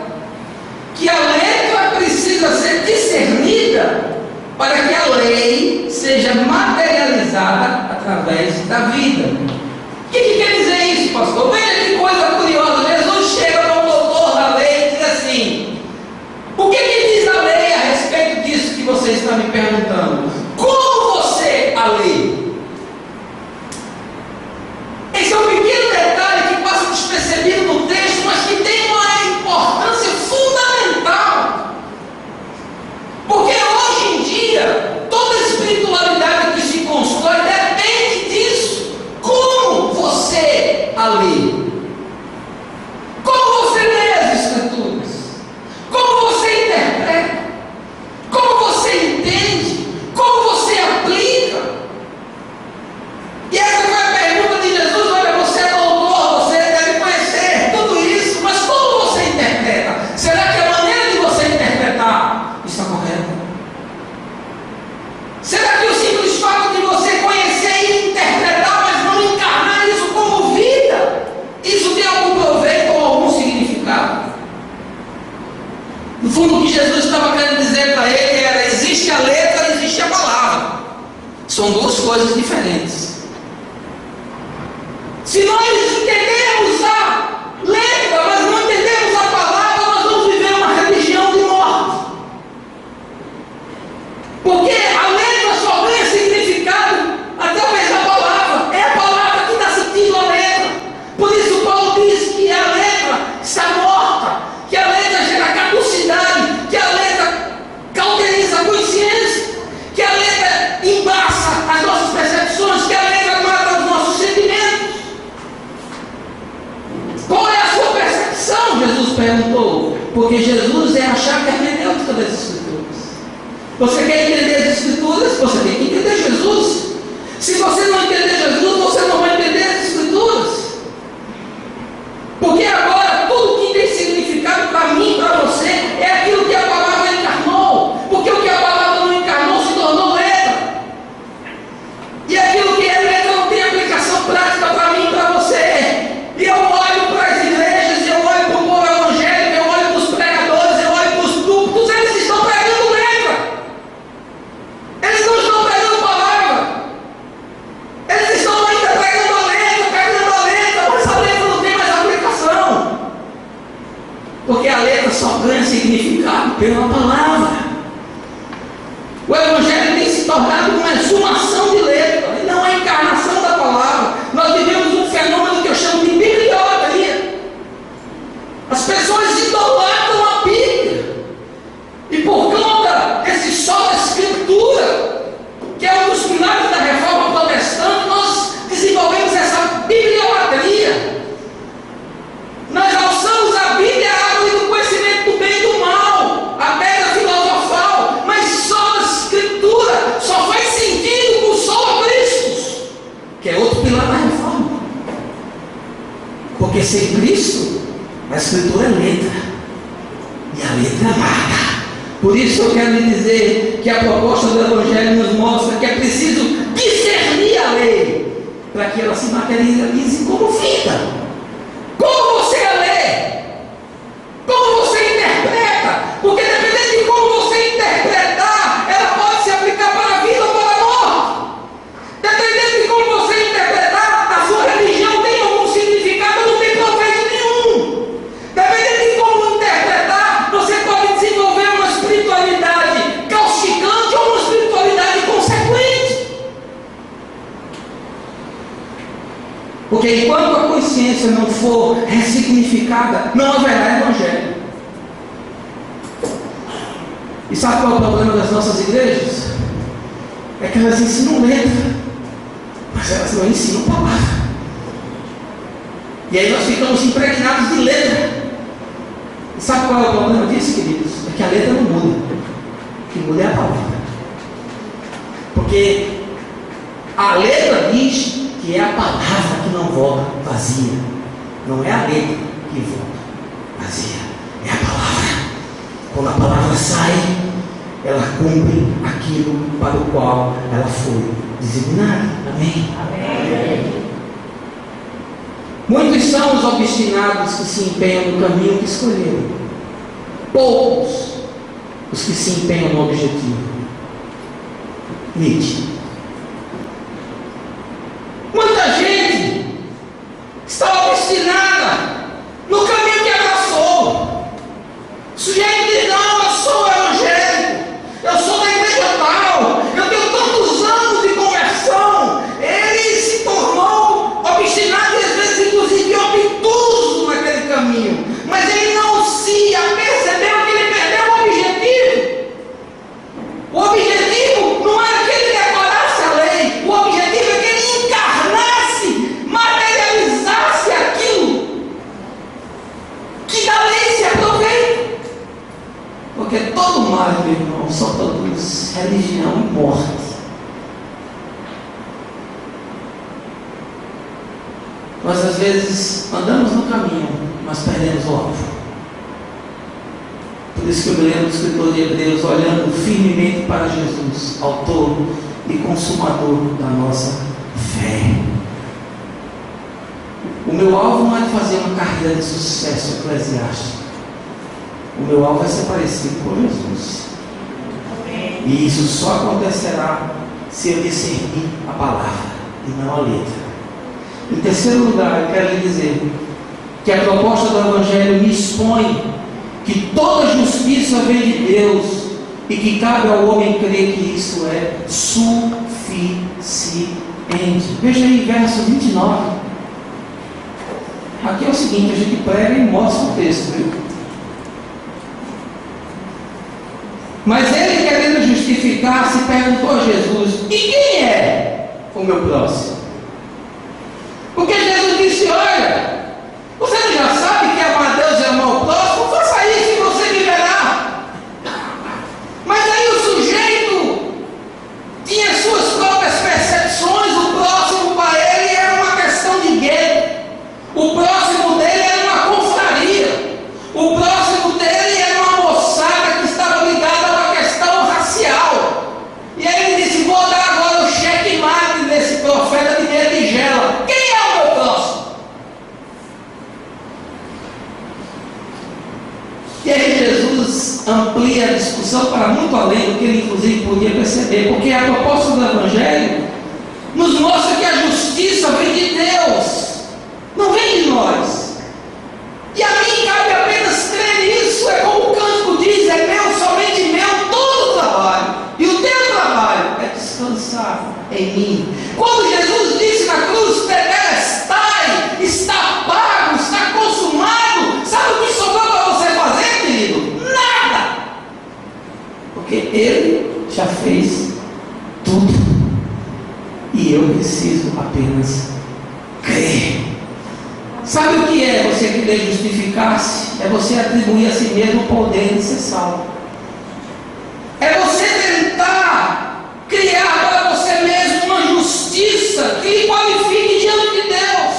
que a letra precisa ser discernida para que a lei seja materializada através da vida. O que quer dizer isso, pastor? Veja que coisa curiosa. Jesus chega para o doutor da lei e diz assim: o que diz a lei a respeito disso que você está me perguntando? Como você a lê? Esse é um pequeno detalhe que passa despercebido no texto, mas que tem uma importância fundamental. Porque hoje em dia, toda a espiritualidade que se constrói depende disso. Como você a lê? Como você lê as Escrituras? Como você interpreta? Como você entende? Como você aplica? E essa foi a pergunta de Jesus. Olha, você é doutor, você deve conhecer tudo isso, mas como você interpreta? Será que a maneira de você interpretar está correta? Será que o simples fato de você conhecer e interpretar, mas não encarnar isso como vida, isso tem algum proveito ou algum significado? No fundo, o que Jesus estava querendo dizer para ele era: existe a letra, existe a palavra. São duas coisas diferentes. Se nós entendermos a letra, mas não entendemos a palavra, nós vamos viver uma religião de morte. Porque a letra só ganha significado através da palavra. É a palavra que dá sentido à letra. Por isso Paulo diz que a letra está morta, que a letra gera caducidade, que a letra cauteriza a consciência, que a letra embaça as nossas percepções, que a letra mata os nossos sentimentos. Qual é a sua percepção? Jesus perguntou. Porque Jesus é a chave hermenêutica das Escrituras. Você quer entender as Escrituras? Você tem que entender Jesus. Se você não entender Jesus, você não vai entender as Escrituras. Porque agora tudo que tem significado para mim, para você, é aquilo que a palavra encarnou. Porque o que a palavra não encarnou se tornou letra. E aquilo que é letra não tem aplicação prática para mim e para você. E eu olho para as igrejas, eu olho para o povo evangélico, eu olho para os pregadores, eu olho para os púlpitos, eles estão pregando letra. Eles não estão pregando palavra. Eles estão ainda pregando só ganha significado pela palavra. O Evangelho tem se tornado uma exumação de letra, e não a encarnação da palavra. Nós vivemos um fenômeno que eu chamo de bibliolatria. As pessoas idolatram a Bíblia, e por conta desse só da Escritura, que é um dos pilares da reforma protestante, nós desenvolvemos essa bibliolatria. Nós alçamos a Bíblia, a árvore do conhecimento do bem e do mal, a pedra filosofal, mas só a Escritura só faz sentido com só Cristo, que é outro pilar da reforma. Porque sem Cristo, a Escritura é letra, e a letra é marca. Por isso eu quero lhe dizer que a proposta do Evangelho nos mostra que é preciso discernir a lei, para que ela se materialize como vida. Como você a lê? Como você interpreta? Porque dependendo de como você interpretar, ela pode se aplicar para a vida ou para a morte. Dependendo de como você interpretar, a sua religião tem algum significado ou não tem proveito nenhum. Dependendo de como interpretar, você pode desenvolver uma espiritualidade causticante ou uma espiritualidade consequente. Porque enquanto a consciência não for ressignificada, não haverá Evangelho. E sabe qual é o problema das nossas igrejas? É que elas ensinam letra, mas elas não ensinam palavra. E aí nós ficamos impregnados de letra. E sabe qual é o problema disso, queridos? É que a letra não muda. O que muda é a palavra. Porque a letra diz que é a palavra que não volta vazia. Não é a letra que volta vazia, é a palavra. Quando a palavra sai, ela cumpre aquilo para o qual ela foi designada. Amém? Amém. Muitos são os obstinados que se empenham no caminho que escolheram, poucos os que se empenham no objetivo. Nietzsche. Muita gente está obstinada no caminho que abraçou. O sujeito diz: não, eu sou evangélico, eu sou da igreja tal, eu tenho tantos anos de conversão. Ele se tornou obstinado e às vezes inclusive obtuso naquele caminho, mas ele não se apercebeu que ele perdeu o objetivo. O objetivo não era que ele decorasse a lei, o objetivo é que ele encarnasse, materializasse aquilo que da lei se aproveita. Porque todo mal, meu irmão, só produz religião e morte. Nós às vezes andamos no caminho, mas perdemos o alvo. Por isso que eu me lembro do escritor de Hebreus olhando firmemente para Jesus, autor e consumador da nossa fé. O meu alvo não é fazer uma carreira de sucesso eclesiástico. O meu alvo é ser parecido com Jesus. E isso só acontecerá se eu discernir a palavra e não a letra. Em terceiro lugar, eu quero lhe dizer que a proposta do Evangelho me expõe que toda justiça vem de Deus e que cabe ao homem crer que isso é suficiente. Veja aí verso 29. Aqui é o seguinte, a gente prega e mostra o texto, viu? Mas ele, querendo justificar-se, perguntou a Jesus: e quem é o meu próximo? Porque Jesus disse: olha, você não já sabe que amar a Deus e amar o próximo? Faça isso e você viverá. Mas aí o sujeito tinha suas próprias percepções. O próximo para ele era uma questão de gueto. O próximo dele era uma confraria. O próximo dele era uma moçada que estava ligada a uma questão racial. E aí ele disse: vou dar agora o checkmate desse profeta de tigela. Quem é o meu próximo? E aí Jesus amplia a discussão para muito além do que ele inclusive podia perceber, porque a proposta do Evangelho nos mostra que a justiça vem de Deus, não vem de nós. E a mim cabe apenas crer nisso. É como já fez tudo. E eu preciso apenas crer. Sabe o que é você querer justificar-se? É você atribuir a si mesmo o poder de ser salvo. É você tentar criar para você mesmo uma justiça que lhe qualifique diante de Deus.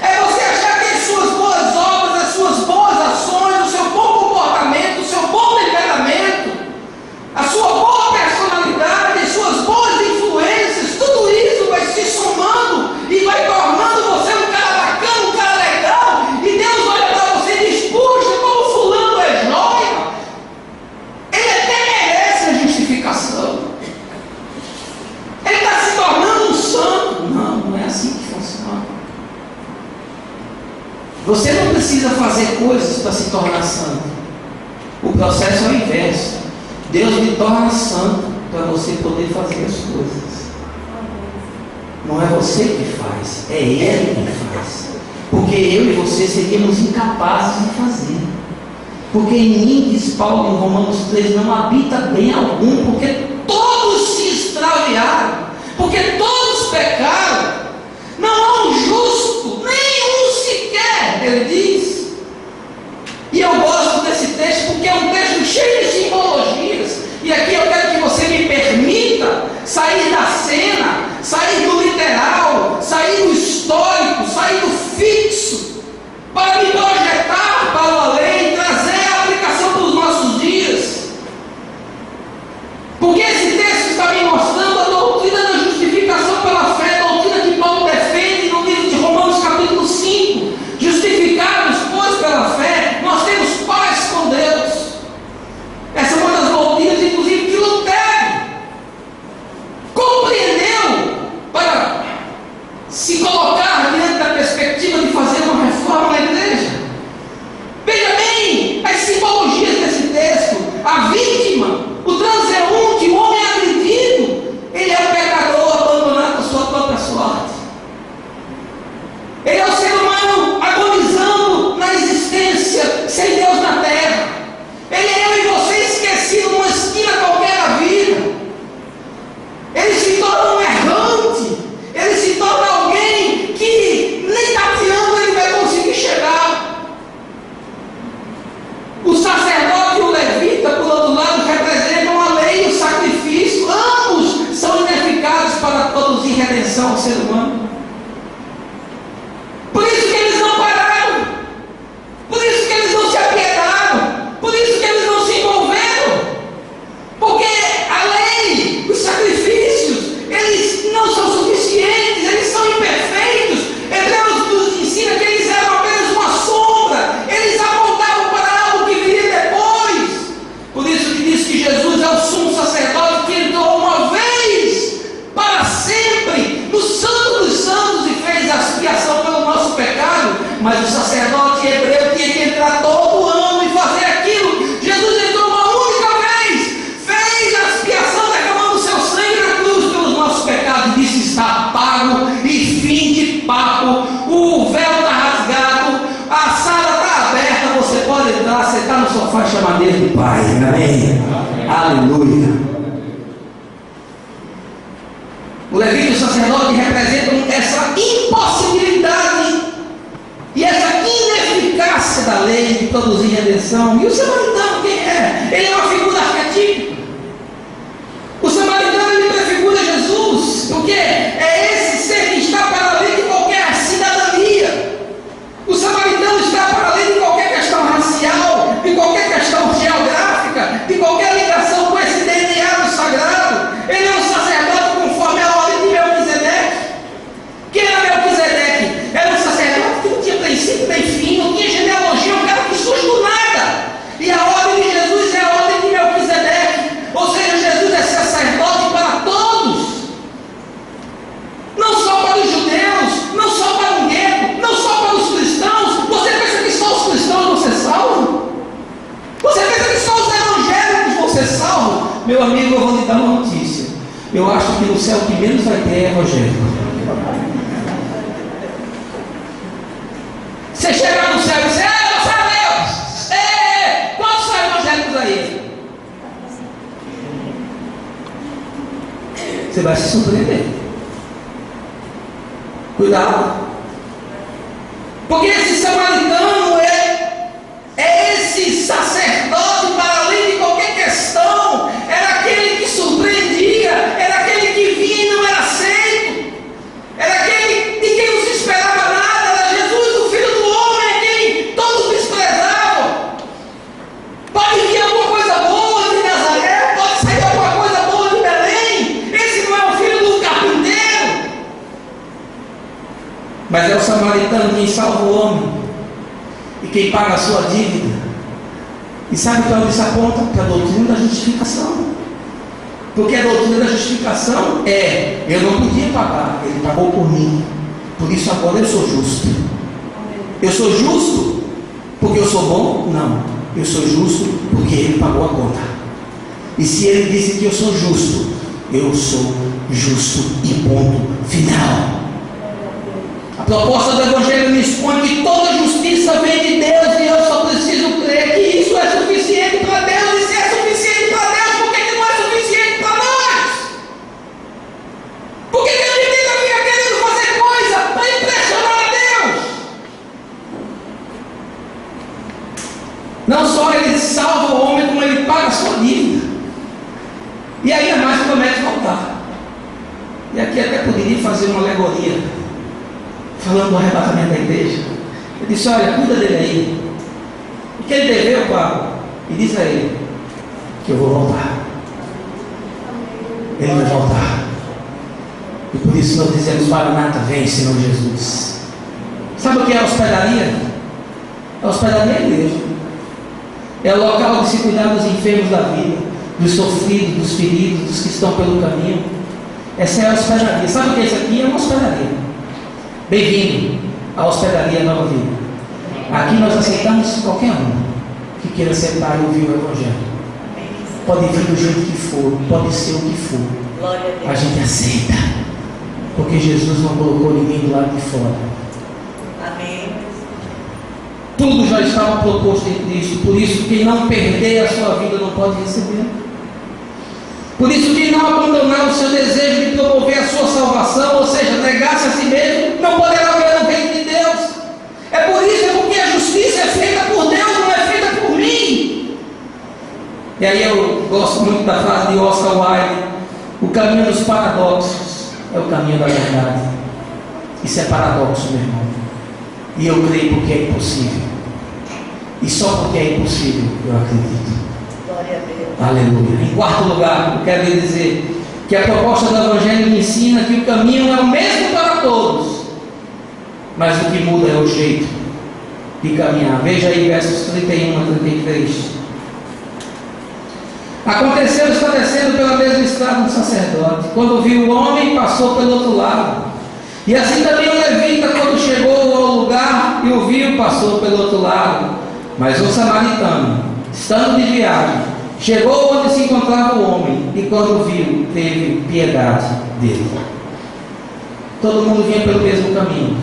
É você achar que as suas boas obras, as suas boas ações, o seu bom comportamento, o seu bom temperamento, a sua boa personalidade, as suas boas influências, tudo isso vai se somando e vai tornando você um cara bacana, um cara legal, e Deus olha para você e diz: puxa, como fulano é jóia, ele até merece a justificação, ele está se tornando um santo. Não, não é assim que funciona. Você não precisa fazer coisas para se tornar santo. O processo é o inverso. Deus lhe torna santo para você poder fazer as coisas. Não é você que faz, é Ele que faz. Porque eu e você seríamos incapazes de fazer. Porque em mim, diz Paulo em Romanos 3, não habita bem algum, porque todos se extraviaram, porque todos pecaram. Não há um justo, nenhum sequer, ele diz. E eu gosto desse texto porque é um texto cheio de simbologias. E aqui eu quero que você me permita sair da cena, sair do literal, sair do histórico, sair do fixo, para me projetar para o além, trazer a aplicação para os nossos dias. Porque esse texto está me mostrando a doutrina da justificação pela fé, a doutrina que Paulo defende no livro de Romanos capítulo 5. Justificados, pois, pela fé, nós temos paz com Deus. Essa é uma das doutrinas, inclusive, que Lutero compreendeu para se colocar diante da perspectiva de fazer uma reforma na igreja. Veja bem as simbologias desse texto. A vítima, o transeunte, o homem agredido, ele é o pecador abandonado à sua própria sorte. Ele é o ser humano agonizando na existência, sem Deus na terra. Ele é eu e você esquecido numa esquina qualquer da vida. Ele se torna um errante. Ele se torna alguém que nem tateando ele vai conseguir chegar. O sacerdote e o levita, por outro lado, representam a lei e o sacrifício. Ambos são ineficazes para produzir redenção ao ser humano. Por isso que eles não pararam. Por isso que eles não se apiedaram. Por isso que eles não se envolveram. Porque a lei, os sacrifícios, eles não são suficientes, eles são imperfeitos. Hebreus nos ensina que eles eram apenas uma sombra, eles apontavam para algo que viria depois. Por isso que diz que Jesus é o sumo sacerdote que entrou uma vez para sempre no Santo dos Santos e fez a expiação pelo nosso pecado. Mas o sacerdote hebreu tinha que entrar todo ano e fazer aquilo. Jesus entrou uma única vez, fez a expiação derramando seu sangue na cruz pelos nossos pecados e disse: está pago, e fim de papo. O véu está rasgado, a sala está aberta, você pode entrar, sentar no sofá e chamar Deus de Pai. Amém? Aleluia. O levita e o sacerdote representam essa impossibilidade e essa ineficácia da lei de produzir redenção. E o samaritano, quem é? Ele é uma figura arquetípica. O samaritano, ele prefigura Jesus, porque é esse ser que está para além de qualquer cidadania. O samaritano está para além de qualquer questão racial, de qualquer questão geográfica, de qualquer ligação com esse DNA do sagrado. Ele é um sacerdote conforme a ordem de Melquisedeque. Quem era Melquisedeque? Era um sacerdote que não tinha princípio nem fim, não tinha genealogia, um cara que surge do nada. E a ordem de Jesus é a ordem de Melquisedeque. Ou seja, Jesus é sacerdote para todos. Não só para os judeus, não só para o gueto, não só para os cristãos. Você pensa que só os cristãos vão ser salvos? Você pensa que só os evangélicos vão ser salvos? Meu amigo, eu vou lhe dar uma notícia. Eu acho que no céu o que menos vai ter é evangélico. Você chega no céu e diz: Deus, quantos são evangélicos aí? Você vai se surpreender. Cuidado. Porque esse samaritano é esse sacerdote para além de qualquer questão. Era aquele que surpreendia, era aquele que vinha e não era aceito, era aquele de quem não se esperava nada. Era Jesus, o Filho do Homem, a quem todos desprezavam. Pode vir alguma coisa boa de Nazaré, pode sair alguma coisa boa de Belém. Esse não é o filho do carpinteiro, mas é o samaritano quem salva o homem e quem paga a sua dívida. E sabe para onde isso aponta? Para a doutrina da justificação. Porque a doutrina da justificação eu não podia pagar, ele pagou por mim, por isso agora eu sou justo. Eu sou justo porque eu sou bom? Não, eu sou justo porque ele pagou a conta. E se ele disse que eu sou justo, eu sou justo e ponto final. A proposta do Evangelho me expõe que toda justiça vem de Deus e eu só preciso crer que isso é suficiente para Deus. E se é suficiente para Deus, por que não é suficiente para nós? Por que a gente fica querendo fazer coisa para impressionar a Deus? Não só ele salva o homem, como ele paga a sua dívida. E ainda mais promete voltar. E aqui até poderia fazer uma alegoria, falando do arrebatamento da igreja. Ele disse: olha, cuida dele aí, o que ele deveu, Paulo, e diz a ele que eu vou voltar. Ele vai voltar. E por isso nós dizemos: Maranata, vem, Senhor Jesus. Sabe o que é a hospedaria? A hospedaria é a igreja. É o local de se cuidar dos enfermos da vida, dos sofridos, dos feridos, dos que estão pelo caminho. Essa é a hospedaria. Sabe o que é isso aqui? É uma hospedaria. Bem-vindo à hospedaria Nova Vida. Aqui nós aceitamos qualquer um que queira sentar e ouvir o Evangelho. Pode vir do jeito que for, pode ser o que for. A gente aceita, porque Jesus não colocou ninguém do lado de fora. Amém. Tudo já estava proposto em Cristo. Por isso, quem não perder a sua vida não pode receber. Por isso, quem não abandonar o seu desejo de promover a sua salvação, ou seja, negar-se a si mesmo, não poderá ver o reino de Deus. É por isso, é porque a justiça é feita por Deus, não é feita por mim. E aí eu gosto muito da frase de Oscar Wilde: o caminho dos paradoxos é o caminho da verdade. Isso é paradoxo, meu irmão. E eu creio porque é impossível. E só porque é impossível eu acredito. Glória a Deus. Aleluia. Em quarto lugar, eu quero lhe dizer que a proposta do Evangelho me ensina que o caminho é o mesmo para todos, mas o que muda é o jeito de caminhar. Veja aí versos 31 a 33. Aconteceu, está descendo pela mesma estrada um sacerdote, quando viu o homem, passou pelo outro lado. E assim também o levita, quando chegou ao lugar e o viu, passou pelo outro lado. Mas o samaritano, estando de viagem, chegou onde se encontrava o homem, e quando viu, teve piedade dele. Todo mundo vinha pelo mesmo caminho,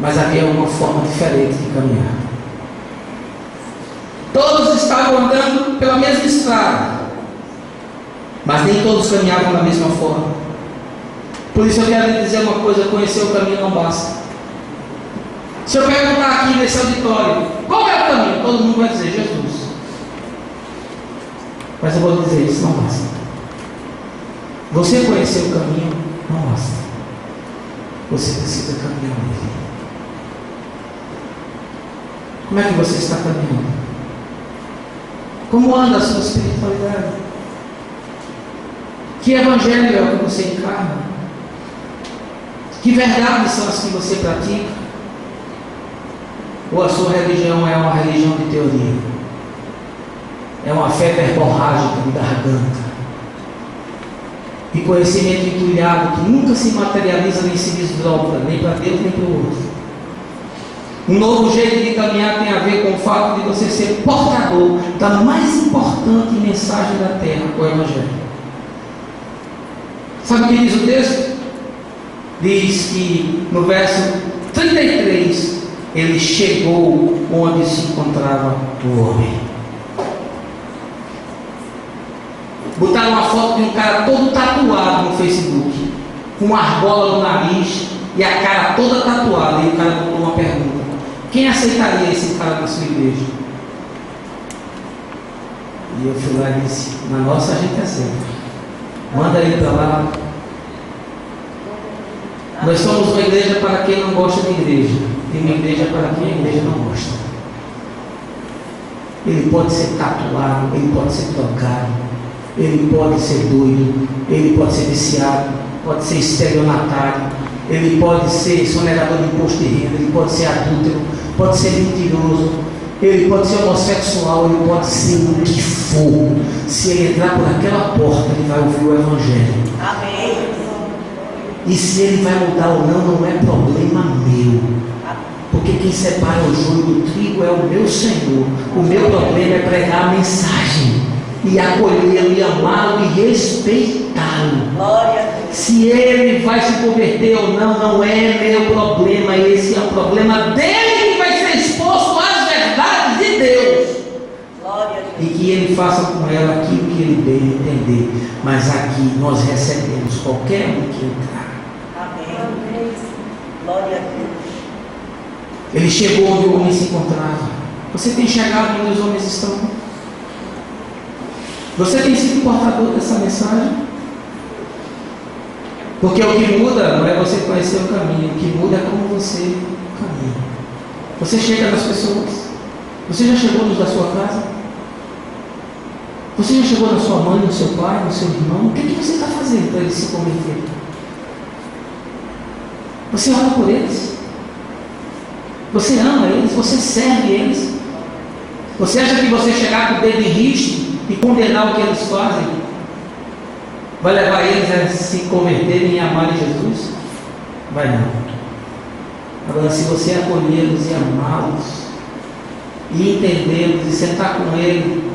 mas havia uma forma diferente de caminhar. Todos estavam andando pela mesma estrada, mas nem todos caminhavam da mesma forma. Por isso eu quero lhe dizer uma coisa: conhecer o caminho não basta. Se eu perguntar aqui nesse auditório, qual é o caminho? Todo mundo vai dizer Jesus. Mas eu vou dizer, isso não basta. Você conhecer o caminho não basta. Você precisa caminhar nele. Como é que você está caminhando? Como anda a sua espiritualidade? Que evangelho é o que você encarna? Que verdades são as que você pratica? Ou a sua religião é uma religião de teoria? É uma fé verborrágica de garganta, de conhecimento entulhado que nunca se materializa nem se desdobra, nem para Deus nem para o outro. Um novo jeito de caminhar tem a ver com o fato de você ser portador da mais importante mensagem da terra, o Evangelho. Sabe o que diz o texto? Diz que no verso 33, ele chegou onde se encontrava o homem. Botaram uma foto de um cara todo tatuado no Facebook, com uma argola no nariz e a cara toda tatuada. E o cara botou uma pergunta: quem aceitaria esse cara na sua igreja? E eu fui lá e disse: na nossa a gente aceita. Manda ele para lá. Nós somos uma igreja para quem não gosta de igreja, e uma igreja para quem a igreja não gosta. Ele pode ser tatuado, ele pode ser trocado, ele pode ser doido, ele pode ser viciado, pode ser estelionatário, ele pode ser sonegador de imposto de renda, ele pode ser adúltero, pode ser mentiroso, ele pode ser homossexual, ele pode ser o que for. Se ele entrar por aquela porta, ele vai ouvir o Evangelho. Amém. E se ele vai mudar ou não, não é problema meu. Porque quem separa o joio do trigo é o meu Senhor. O meu problema é pregar a mensagem e acolhê-lo, e amá-lo e respeitá-lo. Glória a Deus. Se ele vai se converter ou não, não é meu problema. Esse é o problema dele, que vai ser exposto às verdades de Deus. Glória a Deus. E que ele faça com ela aquilo que ele bem entender. Mas aqui nós recebemos qualquer um que entrar. Amém. Glória a Deus. Ele chegou onde o homem se encontrava. Você tem chegado onde os homens estão? Você tem sido portador dessa mensagem? Porque o que muda não é você conhecer o caminho, o que muda é como você caminha. Você chega nas pessoas. Você já chegou nos da sua casa? Você já chegou na sua mãe, no seu pai, no seu irmão? O que você está fazendo para eles se converterem? Você ora por eles? Você ama eles? Você serve eles? Você acha que você chegar com o dedo em riste e condenar o que eles fazem vai levar eles a se converterem e amarem Jesus? Vai não. Agora, se você acolhê-los e amá-los e entendê-los e sentar com ele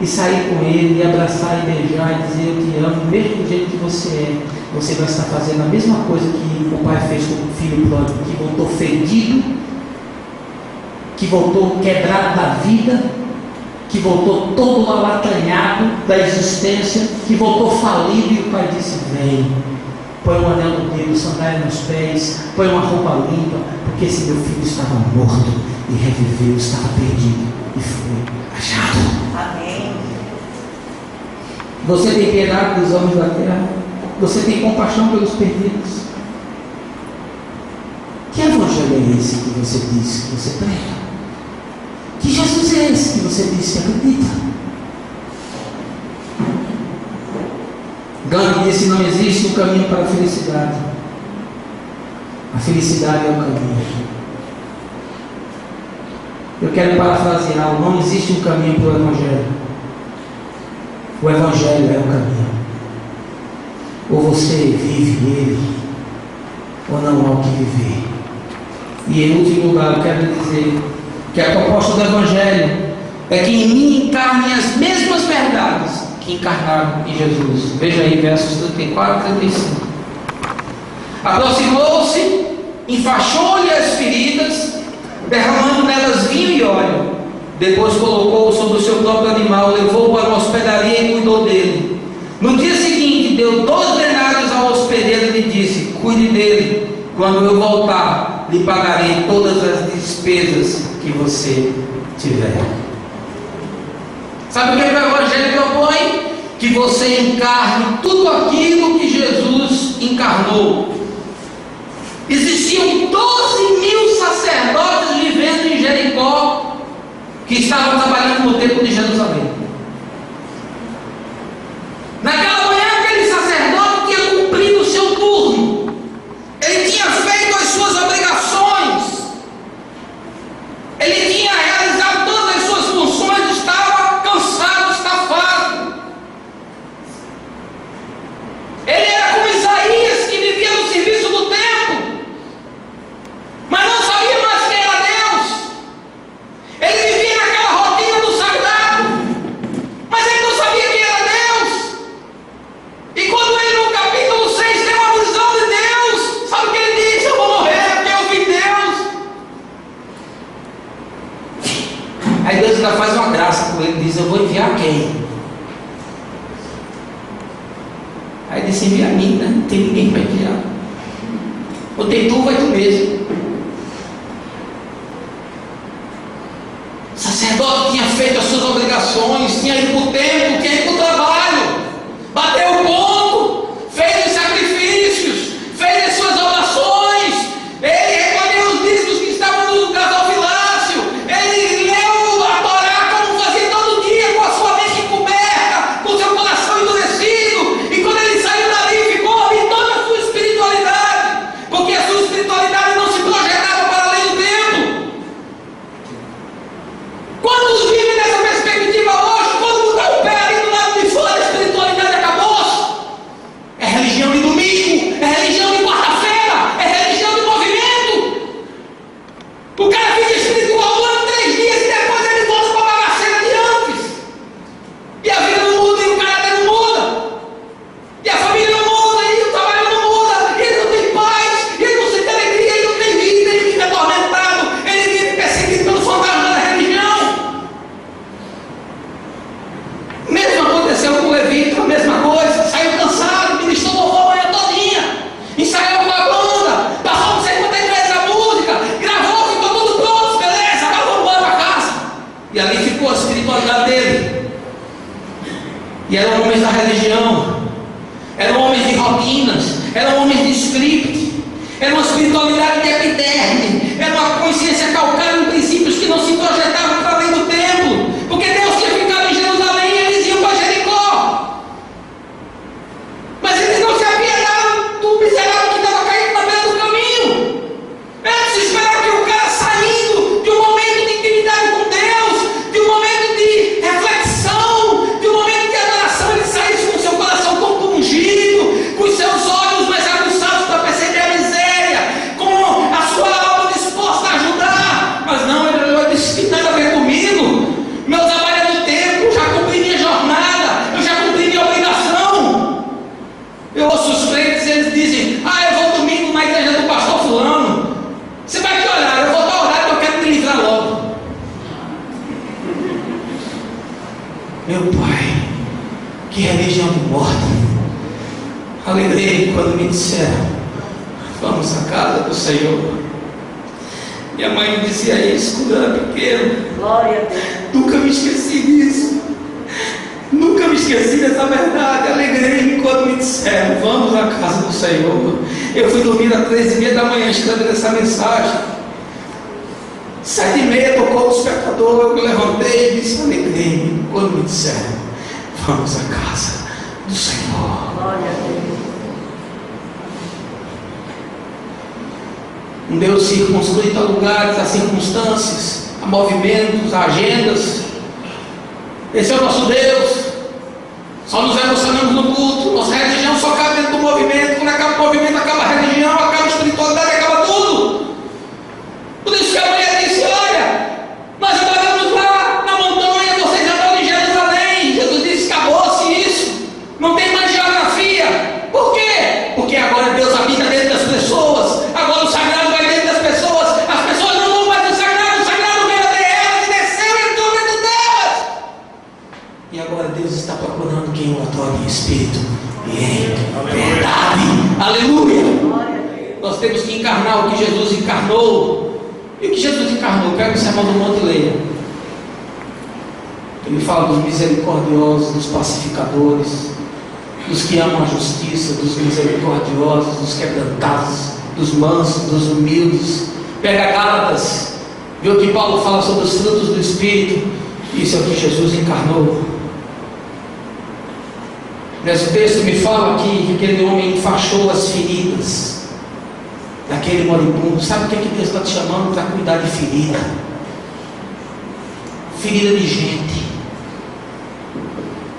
e sair com ele e abraçar e beijar e dizer eu te amo, mesmo do jeito que você é, você vai estar fazendo a mesma coisa que o pai fez com o filho pródigo, que voltou ferido, que voltou quebrado da vida, que voltou todo alatanhado da existência, que voltou falido, e o pai disse: vem, põe um anel no dedo, sandália nos pés, põe uma roupa limpa, porque esse meu filho estava morto e reviveu, estava perdido e foi achado. Amém. Você tem piedade dos homens da terra? Você tem compaixão pelos perdidos? Que evangelho é esse que você diz que você prega? Que Jesus é esse que você disse que acredita? Gandhi disse: não existe um caminho para a felicidade. A felicidade é o caminho. Eu quero parafrasear: não existe um caminho para o Evangelho. O Evangelho é o caminho. Ou você vive ele, ou não há o que viver. E em último lugar, eu quero dizer que a proposta do Evangelho é que em mim encarnem as mesmas verdades que encarnaram em Jesus. Veja aí versos 34 e 35. Aproximou-se, enfaixou-lhe as feridas, derramando nelas vinho e óleo. Depois colocou-o sobre o seu próprio animal, levou-o para uma hospedaria e cuidou dele. No dia seguinte, deu 2 denários ao hospedeiro e lhe disse: cuide dele, quando eu voltar, lhe pagarei todas as despesas que você tiver. Sabe o que o Evangelho propõe? Que você encarne tudo aquilo que Jesus encarnou. Existiam 12.000 sacerdotes vivendo em Jericó, que estavam trabalhando no templo de Jerusalém. Naquela manhã, aquele sacerdote tinha cumprido o seu turno. Ele tinha feito as suas obrigações. Ele tinha realizado todas as suas funções, estava cansado, estafado. Ele era como Isaías, que vivia no serviço do templo, mas não sabia mais quem era Deus. Ele vivia naquela rotina do sagrado, mas ele não sabia quem era Deus. E quando ele no capítulo 6 tem uma visão de Deus, sabe o que ele diz? Eu vou morrer porque eu vi Deus. Aí Deus ainda faz uma graça com ele, diz: eu vou enviar quem? pertence a mim, né? Não tem ninguém para enviar. Ou tem tu, vai tu mesmo. O sacerdote tinha feito as suas obrigações, tinha ido para o templo, tinha ido para o trabalho, bateu o ponto, fez os sacrifícios, fez as suas orações, ele recolheu os dízimos que estavam no gasofilácio, ele leu a Torá como fazia todo dia, com a sua mente encoberta, com o seu coração endurecido, e quando ele saiu dali, ficou ali toda a sua espiritualidade, porque a sua espiritualidade não se projetava para além do templo. Quantos vivem nessa perspectiva hoje? Quando botar o pé ali do lado de fora, a espiritualidade acabou-se. É religião de domingo, é religião de quarta-feira, é religião de movimento. O cara fica espiritual durante 3 dias e depois ele volta para a bagaceira de antes. E a vida não muda, e o caráter não muda. E a família não muda, e o trabalho não muda, e ele não tem paz, e ele não sente alegria, ele não tem vida, ele fica atormentado, ele vive perseguido pelo fantasma da religião. Mesmo aconteceu com o Levita, a mesma coisa, saiu cansado, ministrou louvor a manhã todinha, ensaiou com a banda, passou não sei quantas vezes a música, gravou, ficou tudo pronto, beleza, agora vamos embora para casa. E ali ficou a espiritualidade dele. E eram homens da religião, eram homens de rotinas, eram homens de script, era uma espiritualidade de epiderme, era uma consciência calcada em princípios que não se projetavam para além do templo, porque Deus tinha ficado em Jerusalém e eles iam para Jericó. Mas eles não se apiedaram do miserável que estava caindo na beira do caminho. Eles esperaram que o cara, saindo de um momento de intimidade com Deus, de um momento de reflexão, de um momento de adoração, ele saísse com o seu coração compungido, com os seus olhos mais aguçados para perceber a miséria, com a sua alma disposta a ajudar. Mas não, ele disse que nada a ver comigo. Meu trabalho é no tempo, eu já cumpri minha jornada, eu já cumpri minha obrigação. Eu ouço os crentes, eles dizem: eu vou domingo na igreja do pastor fulano. Você vai que orar? Eu vou dar horário que eu quero me livrar logo. Meu pai, que religião de morte. Alegrei quando me disseram: vamos à casa do Senhor. Minha mãe me dizia isso quando eu era pequeno. Glória a Deus. Nunca me esqueci disso. Nunca me esqueci dessa verdade. Alegrei-me quando me disseram: vamos à casa do Senhor. Eu fui dormir às 3h30 da manhã escrevendo essa mensagem. 7h30 tocou o despertador. Eu me levantei e disse: alegrei-me quando me disseram: vamos à casa do Senhor. Glória a Deus. Um Deus circunscrito a lugares, a circunstâncias, a movimentos, a agendas. Esse é o nosso Deus. Só nos emocionamos no culto. Nossa religião só cabe dentro do movimento. Quando acaba o movimento, acaba a religião, acaba a espiritualidade, acaba tudo. Por isso que a mulher disse: olha, nós adoramos lá na montanha, vocês adoram em Jerusalém. Jesus disse: acabou-se isso. Não tem mais geografia. Por quê? Porque agora Deus habita dentro das pessoas. Agora o sagrado vai dentro das pessoas. As pessoas não vão mais do sagrado. O sagrado veio até elas e desceu e entrou dentro delas. E agora Deus está procurando quem o adore em espírito e em verdade. Aleluia. Glória a Deus. Nós temos que encarnar o que Jesus encarnou. E o que Jesus encarnou? Pega o Sermão do Monte e leia. Ele fala dos misericordiosos, dos pacificadores, dos que amam a justiça, dos misericordiosos, dos quebrantados, dos mansos, dos humildes. Pega Gálatas, vê o que Paulo fala sobre os frutos do Espírito. Isso é o que Jesus encarnou. Nesse texto me fala aqui que aquele homem enfaixou as feridas daquele moribundo. Sabe o que Deus está te chamando para cuidar de ferida? Ferida de gente.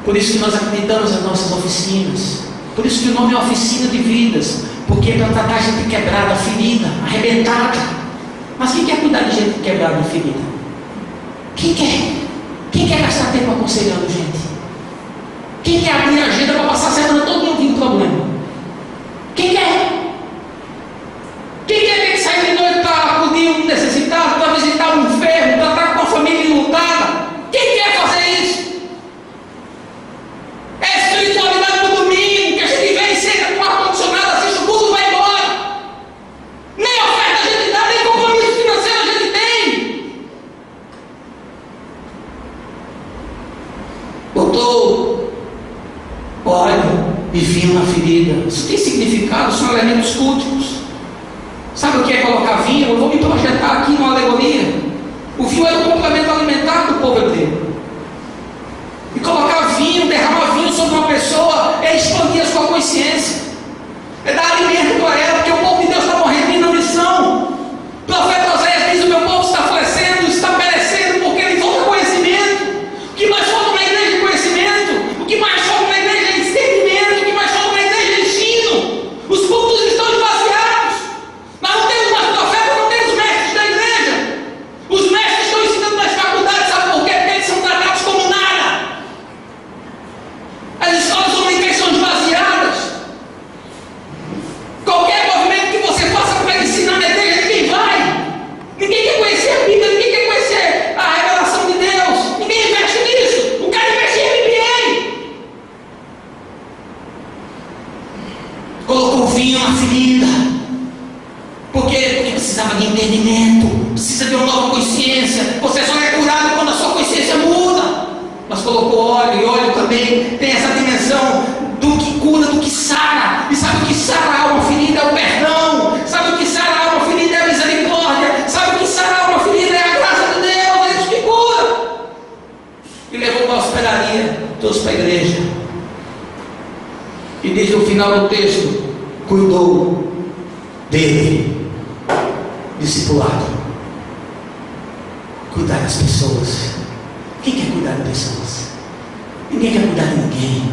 Por isso que nós acreditamos nas nossas oficinas. Por isso que o nome é oficina de vidas. Porque é para tratar gente quebrada, ferida, arrebentada. Mas quem quer cuidar de gente quebrada e ferida? Quem quer? Quem quer gastar tempo aconselhando gente? Quem quer abrir a agenda para passar a semana toda ouvindo problema? Quem quer? Quem quer ter que sair de noite para acudir um necessitado, para visitar um enfermo, para estar com a família enlutada? Quem quer fazer isso? É a espiritualidade do domingo, que a gente vem sem Botou óleo e vinho na ferida. Isso tem significado, são elementos cultos. Sabe o que é colocar vinho? Eu vou me projetar aqui numa alegoria. O vinho era o complemento alimentar do povo hebreu. E colocar vinho, derramar vinho sobre uma pessoa é expandir a sua consciência, é dar alimento para ela, porque o povo de Deus está morrendo em inanição. O profeta Oséias diz: o meu povo está falecendo, está perecendo, porque ele falta conhecimento. O que mais falta na igreja é conhecimento. O que mais falta na igreja é discernimento. O que mais falta na igreja é ensino. Os cultos estão esvaziados. Nós não temos mais profetas, não temos mestres da igreja. Os mestres estão ensinando nas faculdades, sabe por quê? Porque eles são tratados como nada. As escolas dominicais são esvaziadas. Qualquer movimento que você faça para ensinar na igreja, ninguém vai. Ninguém quer conhecer a Bíblia, ninguém quer conhecer a revelação de Deus. Ninguém investe nisso. O cara investe em MBA. Colocou vinho na ferida. Por quê? Porque precisava de entendimento. Precisa de uma nova consciência. Você só é curado quando a sua consciência muda. Mas colocou óleo, e óleo também tem essa dimensão do que cura, do que sara. E sabe o que sara a alma ferida? É o perdão. Sabe o que sara a alma ferida? É a misericórdia. Sabe o que sara a alma ferida? É a graça de Deus. É isso que cura. E levou para a hospedaria, trouxe para a igreja. E desde o final do texto, cuidou dele, discipulado. Cuidar das pessoas. Quem quer cuidar de pessoas? Ninguém quer cuidar de ninguém.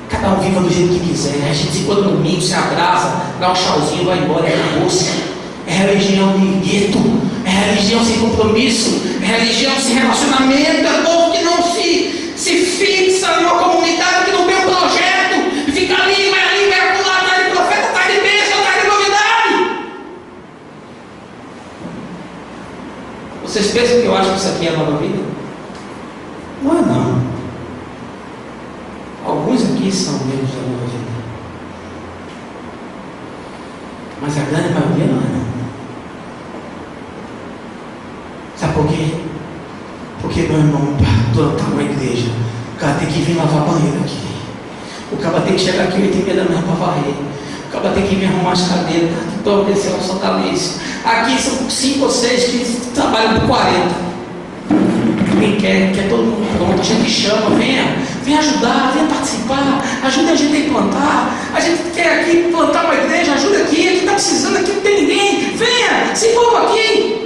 Cada um viva do jeito que quiser. A gente se encontra no domingo, se abraça, dá um tchauzinho, vai embora, é acabou-se. É religião de gueto, é religião sem compromisso, é religião sem relacionamento, é povo que não se fixa numa comunidade, que não tem um projeto, e fica ali, vai acolá, atrás de profeta, atrás de bênção, atrás de novidade. Vocês pensam que eu acho que isso aqui é nova vida? Não é não. Alguns aqui são membros da nova vida, mas a grande maioria não é não. Sabe por quê? Porque, meu irmão, para plantar uma igreja, o cara tem que vir lavar banheiro aqui. O cara tem que chegar aqui 8h30 da manhã para varrer. O cara tem que vir arrumar as cadeiras, para descer ao sotaliço. Aqui são 5 ou 6 que trabalham por 40. Ninguém quer todo mundo pronto. A gente chama, vem ajudar, vem participar, ajuda a gente a implantar. A gente quer aqui plantar uma igreja, ajuda aqui está precisando, aqui não tem ninguém, venha, se envolva aqui.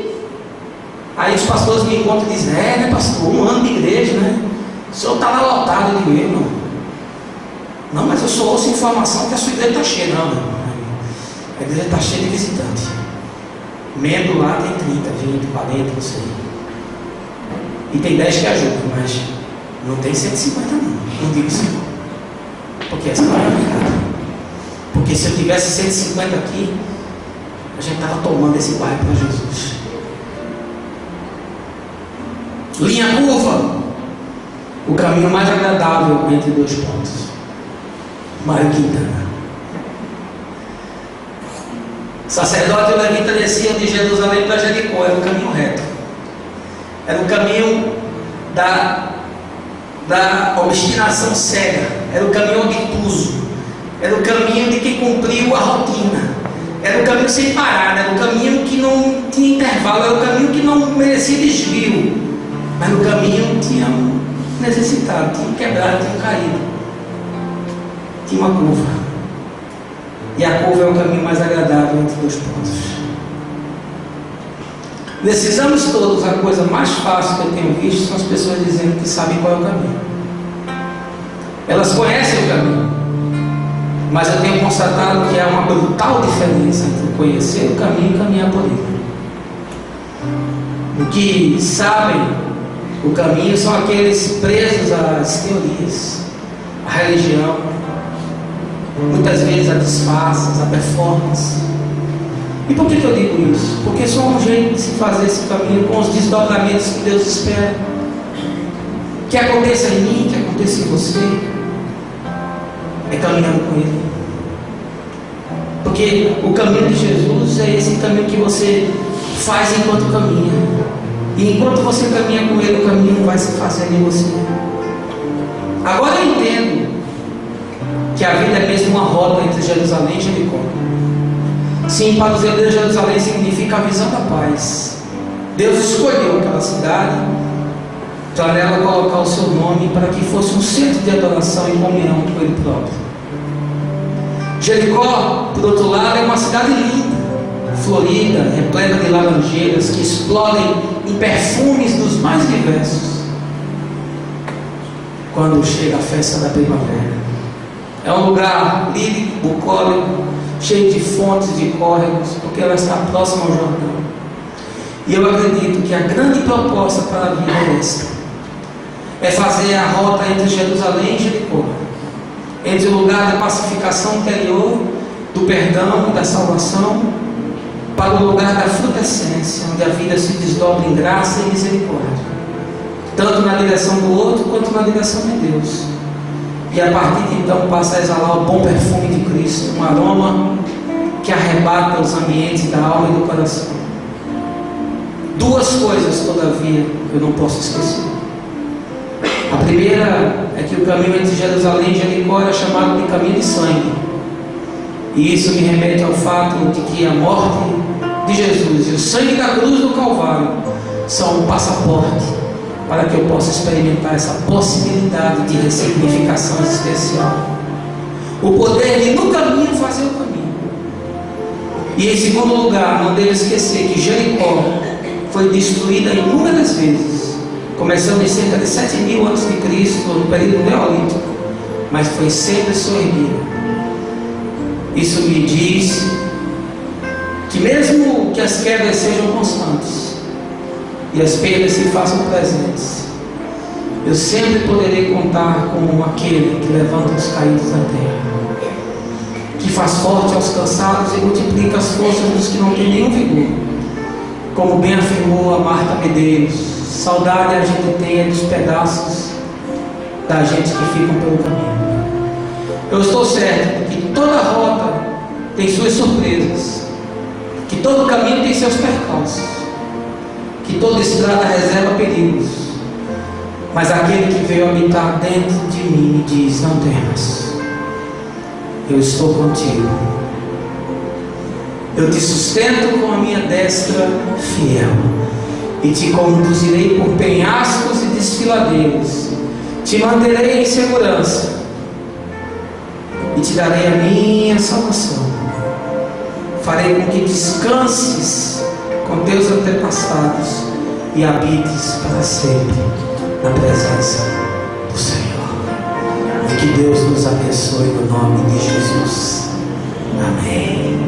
Aí os pastores me encontram e dizem: né pastor, 1 ano de igreja, né? O senhor está lá lotado. Eu digo: irmão, não, mas eu só ouço informação que a sua igreja está cheia. Não, a igreja está cheia de visitante. Membro lá tem 30, 20, 40, não sei. E tem 10 que ajudam, mas não tem 150 não. Não digo isso não. Porque essa não é a verdade. Porque se eu tivesse 150 aqui, a gente estava tomando esse bairro para Jesus. Linha curva. O caminho mais agradável entre 2 pontos. Mário Quintana. Sacerdote e levita desciam de Jerusalém para Jericó. Era o caminho reto. Era o caminho da obstinação cega. Era o caminho obtuso. Era o caminho de quem cumpriu a rotina. Era o caminho sem parada. Era o caminho que não tinha intervalo. Era o caminho que não merecia desvio. Mas no caminho tinha um necessitado, tinha um quebrado, tinha um caído. Tinha uma curva. E a curva é o caminho mais agradável entre 2 pontos. Nesses anos todos, a coisa mais fácil que eu tenho visto são as pessoas dizendo que sabem qual é o caminho. Elas conhecem o caminho, mas eu tenho constatado que há uma brutal diferença entre conhecer o caminho e caminhar por ele. O que sabem o caminho são aqueles presos às teorias, à religião, muitas vezes a disfarces, a performance. E por que eu digo isso? Porque só um jeito de se fazer esse caminho com os desdobramentos que Deus espera. Que aconteça em mim, que aconteça em você, é caminhando com Ele. Porque o caminho de Jesus é esse caminho que você faz enquanto caminha. E enquanto você caminha com Ele, o caminho vai se fazendo em você. Agora eu entendo que a vida é mesmo uma rota entre Jerusalém e Jericó. Sim, para os hebreus, Jerusalém significa a visão da paz. Deus escolheu aquela cidade para nela colocar o seu nome, para que fosse um centro de adoração e comunhão com Ele próprio. Jericó, por outro lado, é uma cidade linda, florida, repleta de laranjeiras que explodem em perfumes dos mais diversos quando chega a festa da primavera. É um lugar lírico, bucólico, cheio de fontes, de córregos, porque ela está próxima ao Jordão. E eu acredito que a grande proposta para a vida é esta: é fazer a rota entre Jerusalém e Jericó, entre o lugar da pacificação interior, do perdão e da salvação, para o lugar da frutescência, onde a vida se desdobra em graça e misericórdia, tanto na direção do outro quanto na direção de Deus. E a partir de então passa a exalar o bom perfume de Cristo, um aroma que arrebata os ambientes da alma e do coração. Duas coisas, todavia, eu não posso esquecer. A primeira é que o caminho entre Jerusalém e Jericó era chamado de caminho de sangue. E isso me remete ao fato de que a morte de Jesus e o sangue da cruz do Calvário são um passaporte para que eu possa experimentar essa possibilidade de ressignificação existencial. O poder de no caminho fazer o caminho. E em segundo lugar, não devo esquecer que Jericó foi destruída inúmeras vezes, começando em cerca de 7.000 a.C., no período neolítico, mas foi sempre soerguida. Isso me diz que mesmo que as quedas sejam constantes e as perdas se façam presentes, eu sempre poderei contar com aquele que levanta os caídos da terra, que faz forte aos cansados e multiplica as forças dos que não têm nenhum vigor. Como bem afirmou a Marta Medeiros, saudade a gente tem dos pedaços da gente que ficam pelo caminho. Eu estou certo que toda rota tem suas surpresas, que todo caminho tem seus percalços, que toda estrada reserva perigos, mas aquele que veio habitar dentro de mim me diz: não temas, eu estou contigo, eu te sustento com a minha destra fiel, e te conduzirei por penhascos e desfiladeiros, te manterei em segurança, e te darei a minha salvação. Farei com que descanses com teus antepassados e habites para sempre na presença do Senhor. E que Deus nos abençoe no nome de Jesus. Amém.